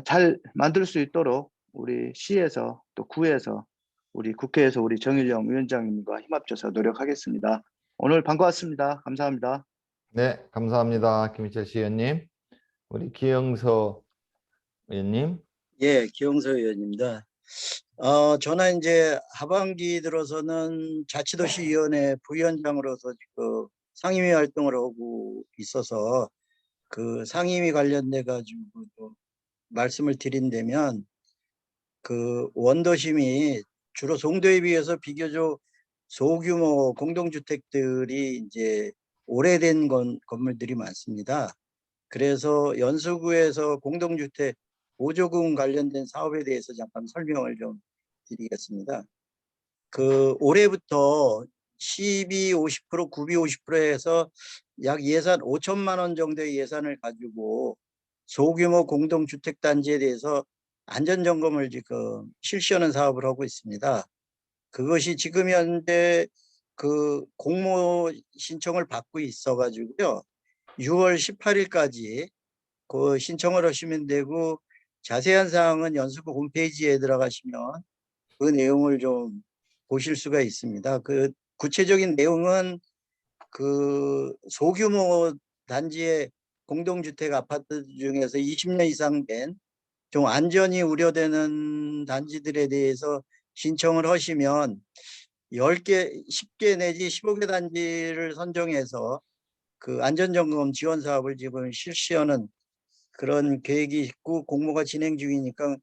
잘 만들 수 있도록 우리 시에서 또 구에서 우리 국회에서 우리 정일영 위원장님과 힘합쳐서 노력하겠습니다. 오늘 반가웠습니다. 감사합니다. 네, 감사합니다. 김희철 시의원님. 우리 기영서 의원님. 예, 기영서 의원입니다. 저는 이제 하반기 들어서는 자치도시위원회 부위원장으로서 그 상임위 활동을 하고 있어서 그 상임위 관련돼 가지고 말씀을 드린다면 그 원도심이 주로 송도에 비해서 비교적 소규모 공동주택들이 이제 오래된 건물들이 많습니다. 그래서 연수구에서 공동주택 보조금 관련된 사업에 대해서 잠깐 설명을 좀 드리겠습니다. 그 올해부터 시비 50%, 구비 50% 해서 약 예산 5천만 원 정도의 예산을 가지고 소규모 공동주택 단지에 대해서 안전점검을 지금 실시하는 사업을 하고 있습니다. 그것이 지금 현재 그 공모 신청을 받고 있어 가지고요. 6월 18일까지 그 신청을 하시면 되고 자세한 사항은 연수구 홈페이지에 들어가시면 그 내용을 좀 보실 수가 있습니다. 그 구체적인 내용은 그 소규모 단지의 공동주택 아파트 중에서 20년 이상 된 좀 안전이 우려되는 단지들에 대해서 신청을 하시면 10개, 10개 내지 15개 단지를 선정해서 그 안전점검 지원 사업을 지금 실시하는 그런 계획이 있고 공모가 진행 중이니까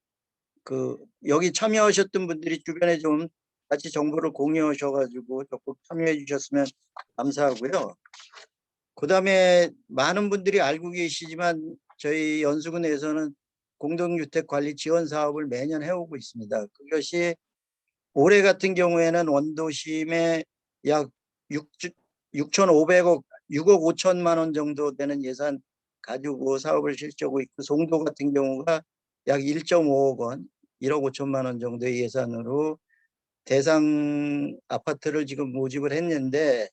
그 여기 참여하셨던 분들이 주변에 좀 같이 정보를 공유하셔가지고 적극 참여해 주셨으면 감사하고요. 그다음에 많은 분들이 알고 계시지만 저희 연수군에서는 공동주택 관리 지원 사업을 매년 해오고 있습니다. 그것이 올해 같은 경우에는 원도심에 약 6,500억, 6억 5천만 원 정도 되는 예산 가지고 사업을 실시하고 있고, 송도 같은 경우가 약 1.5억 원, 1억 5천만 원 정도의 예산으로 대상 아파트를 지금 모집을 했는데,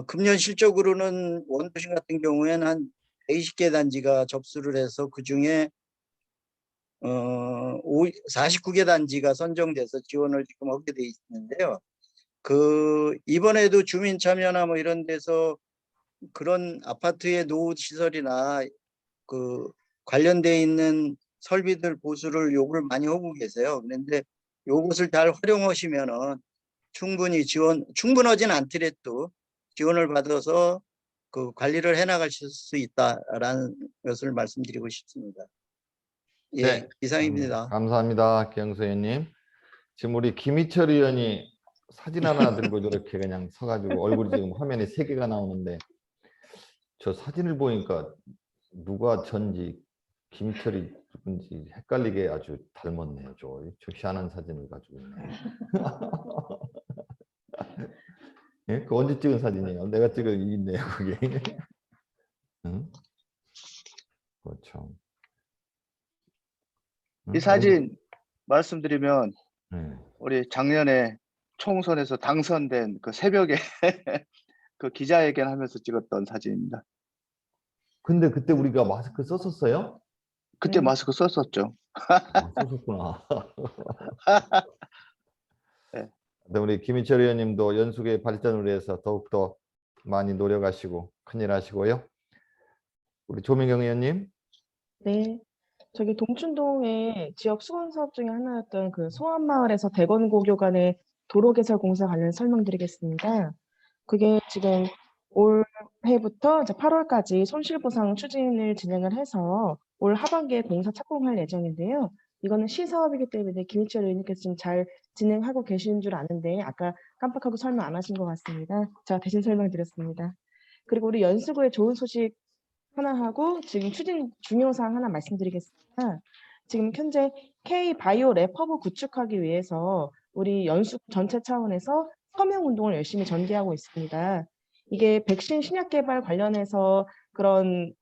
금년 실적으로는 원도심 같은 경우에는 한 120개 단지가 접수를 해서 그중에 49개 단지가 선정돼서 지원을 지금 하게 돼 있는데요. 그 이번에도 주민 참여나 뭐 이런 데서 그런 아파트의 노후 시설이나 그 관련돼 있는 설비들 보수를 요구를 많이 하고 계세요. 그런데 요것을 잘 활용하시면은 충분히 충분하진 않더라도 지원을 받아서 그 관리를 해나가실 수 있다라는 것을 말씀드리고 싶습니다. 예, 네, 이상입니다. 감사합니다, 기영수 의원님. 지금 우리 김희철 의원이 사진 하나 들고 저렇게 그냥 서가지고 얼굴이 지금 화면에 3개가 나오는데, 저 사진을 보니까 누가 전지 김희철이 누군지 헷갈리게 아주 닮았네요. 저 희한한 사진을 가지고 있네요. 예? 그 언제 찍은 사진이에요? 내가 찍은 이 있네요, 그게. 응? 그렇죠. 이 사진 말씀드리면 네. 우리 작년에 총선에서 당선된 그 새벽에 그 기자회견 하면서 찍었던 사진입니다. 근데 그때 우리가 마스크 썼었어요? 그때 마스크 썼었죠. 썼었구나. 네. 네, 우리 김희철 의원님도 연수구의 발전을 위해서 더욱더 많이 노력하시고 큰일 하시고요. 우리 조민경 의원님. 네. 저기 동춘동의 지역 수건 사업 중에 하나였던 그 소암마을에서 대건고교 간의 도로 개설 공사 관련 설명드리겠습니다. 그게 지금 올해부터 이제 8월까지 손실보상 추진을 진행을 해서 올 하반기에 공사 착공할 예정인데요. 이거는 시사업이기 때문에 김희철 의원님께서 지금 잘 진행하고 계시는 줄 아는데 아까 깜빡하고 설명 안 하신 것 같습니다. 제가 대신 설명드렸습니다. 그리고 우리 연수구의 좋은 소식 하나 하고 지금 추진 중요사항 하나 말씀드리겠습니다. 지금 현재 K-바이오 랩허브 구축하기 위해서 우리 연수 전체 차원에서 서명 운동을 열심히 전개하고 있습니다. 이게 백신 신약 개발 관련해서 그런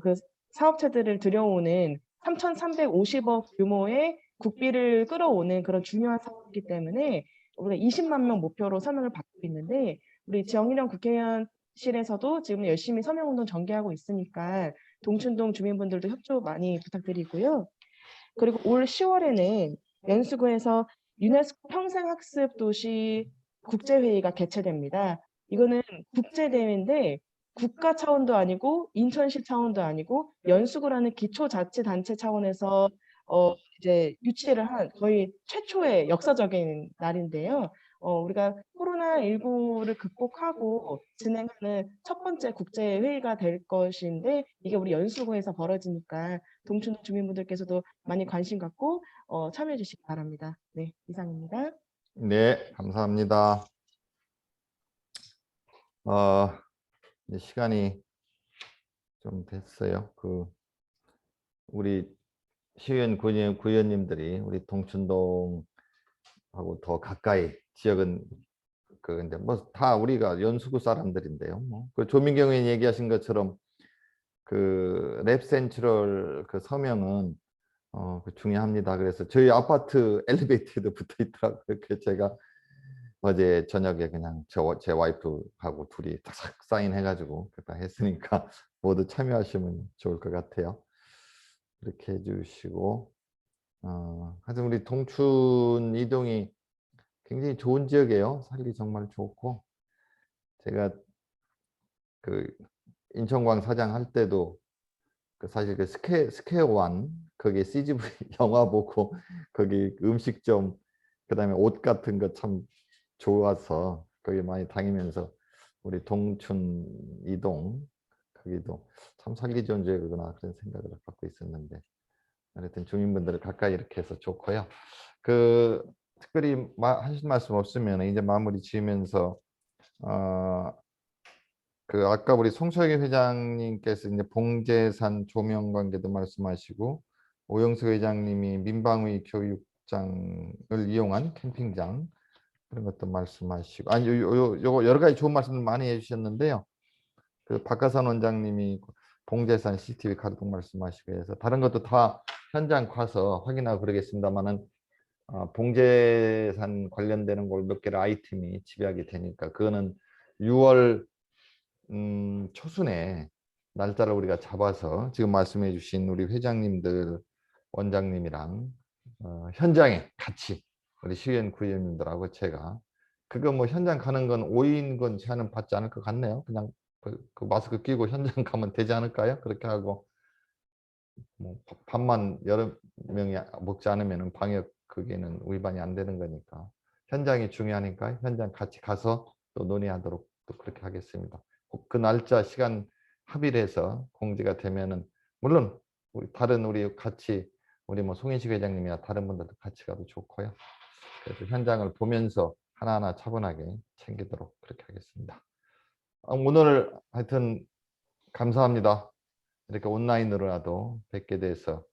그 사업체들을 들여오는 3,350억 규모의 국비를 끌어오는 그런 중요한 사업이기 때문에 우리가 20만 명 목표로 서명을 받고 있는데 우리 정일영 국회의원 실에서도 지금 열심히 서명운동 전개하고 있으니까 동춘동 주민분들도 협조 많이 부탁드리고요. 그리고 올 10월에는 연수구에서 유네스코 평생학습도시 국제회의가 개최됩니다. 이거는 국제대회인데 국가 차원도 아니고 인천시 차원도 아니고 연수구라는 기초자치단체 차원에서 이제 유치를 한 거의 최초의 역사적인 날인데요. 우리가 코로나19를 극복하고 진행하는 첫 번째 국제회의가 될 것인데 이게 우리 연수구에서 벌어지니까 동춘동 주민분들께서도 많이 관심 갖고 참여해 주시기 바랍니다. 네, 이상입니다. 네, 감사합니다. 이제 시간이 좀 됐어요. 우리 시의원 구의원님들이 우리 동춘동하고 더 가까이 지역은 근데 뭐 다 우리가 연수구 사람들인데요. 그 조민경 의원이 얘기하신 것처럼 그 랩센트럴 그 서명은 그 중요합니다. 그래서 저희 아파트 엘리베이터에도 붙어 있더라고요. 그래서 제가 어제 저녁에 그냥 제 와이프하고 둘이 탁 사인해가지고 다 했으니까 모두 참여하시면 좋을 것 같아요. 이렇게 해주시고 하여튼 우리 동춘 이동이 굉장히 좋은 지역이에요. 살기 정말 좋고 제가 그 인천광 사장 할 때도 사실 그 스퀘어 원 거기 CGV 영화 보고 거기 음식점 그다음에 옷 같은 거 참 좋아서 거기 많이 다니면서 우리 동춘 이동 거기도 참 살기 좋은 지역이구나 그런 생각을 갖고 있었는데 하여튼 주민분들을 가까이 이렇게 해서 좋고요. 그 특별히 하실 말씀 없으면 이제 마무리 지으면서 그 아까 우리 송철기 회장님께서 이제 봉제산 조명 관계도 말씀하시고 오영수 회장님이 민방위 교육장을 이용한 캠핑장 그런 것도 말씀하시고 아니 요거 여러 가지 좋은 말씀을 많이 해주셨는데요. 그 박가선 원장님이 봉제산 CCTV 가동 말씀하시고 해서 다른 것도 다 현장 가서 확인하고 그러겠습니다만은 봉제산 관련되는 걸 몇 개의 아이템이 집약이 되니까 그거는 6월 초순에 날짜를 우리가 잡아서 지금 말씀해 주신 우리 회장님들 원장님이랑 현장에 같이 우리 시의원 구의원님들하고 제가 그거 뭐 현장 가는 건 5인건 제한은 받지 않을 것 같네요. 그냥 그 마스크 끼고 현장 가면 되지 않을까요? 그렇게 하고 뭐 밥만 여러 명이 먹지 않으면 방역 그게는 위반이 안 되는 거니까 현장이 중요하니까 현장 같이 가서 또 논의하도록 또 그렇게 하겠습니다. 그 날짜 시간 합의를 해서 공지가 되면은 물론 우리 같이 우리 뭐 송인식 회장님이나 다른 분들도 같이 가도 좋고요. 그래서 현장을 보면서 하나하나 차분하게 챙기도록 그렇게 하겠습니다. 오늘 하여튼 감사합니다. 이렇게 온라인으로라도 뵙게 돼서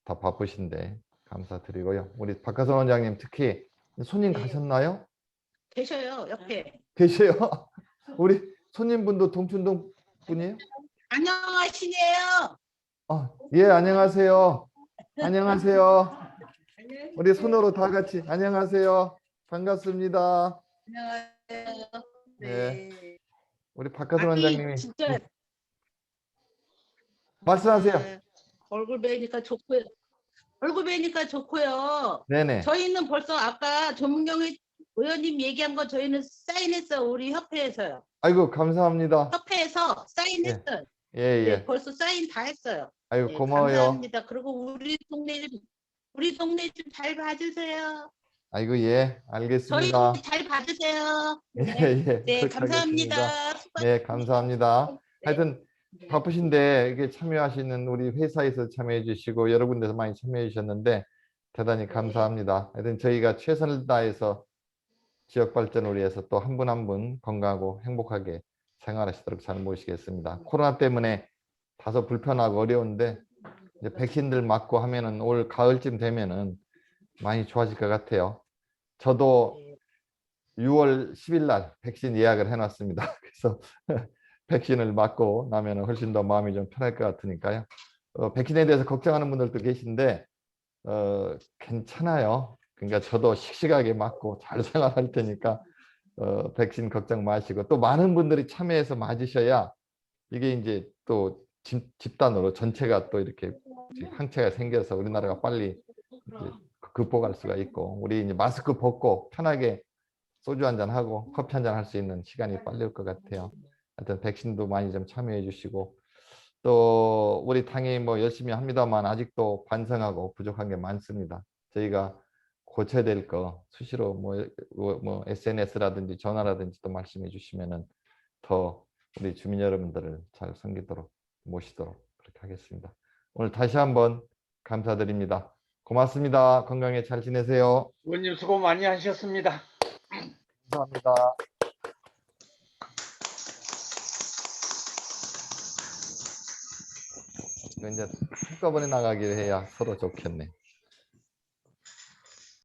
다 바쁘신데 감사드리고요. 우리 박하선 원장님 특히 손님 네. 가셨나요? 계셔요, 옆에. 계세요? 우리 손님분도 동춘동 분이에요? 안녕하시네요. 예, 안녕하세요. 안녕하세요. 우리 손으로 다 같이 안녕하세요. 반갑습니다. 안녕하세요. 네. 우리 박하선 원장님이 진짜 말씀하세요. 네, 얼굴 뵈니까 좋고요. 얼굴 뵈니까 좋고요. 네네. 저희는 벌써 아까 조문경 의원님 얘기한 거 저희는 사인했어요. 우리 협회에서요. 아이고 감사합니다. 협회에서 사인했어요. 예, 예. 네, 벌써 사인 다 했어요. 아이고 네, 고마워요. 감사합니다. 그리고 우리 동네 좀 잘 봐주세요. 아이고 예, 저희 알겠습니다. 동네 잘 봐주세요. 예, 예. 네, 그렇게 감사합니다. 하겠습니다. 네, 감사합니다. 하여튼 바쁘신데 이게 참여하시는 우리 회사에서 참여해 주시고 여러 군데서 많이 참여해 주셨는데 대단히 감사합니다. 하여튼 저희가 최선을 다해서 지역 발전을 위해서 또 한 분 한 분 건강하고 행복하게 생활하시도록 잘 모시겠습니다. 코로나 때문에 다소 불편하고 어려운데 이제 백신들 맞고 하면은 올 가을쯤 되면은 많이 좋아질 것 같아요. 저도 6월 10일 날 백신 예약을 해놨습니다. 그래서 백신을 맞고 나면 훨씬 더 마음이 좀 편할 것 같으니까요. 백신에 대해서 걱정하는 분들도 계신데 괜찮아요. 그러니까 저도 씩씩하게 맞고 잘 생활할 테니까 백신 걱정 마시고 또 많은 분들이 참여해서 맞으셔야 이게 이제 또 집단으로 전체가 또 이렇게 항체가 생겨서 우리나라가 빨리 극복할 수가 있고 우리 이제 마스크 벗고 편하게 소주 한잔 하고 커피 한잔 할 수 있는 시간이 빨리 올 것 같아요. 하여튼 백신도 많이 좀 참여해 주시고 또 우리 당이 뭐 열심히 합니다만 아직도 반성하고 부족한 게 많습니다. 저희가 고쳐야 될 거 수시로 뭐 SNS라든지 전화라든지 또 말씀해 주시면은 더 우리 주민 여러분들을 잘 섬기도록 모시도록 그렇게 하겠습니다. 오늘 다시 한번 감사드립니다. 고맙습니다. 건강히 잘 지내세요. 의원님 수고 많이 하셨습니다. 감사합니다. 이제 한꺼번에 나가기를 해야 서로 좋겠네.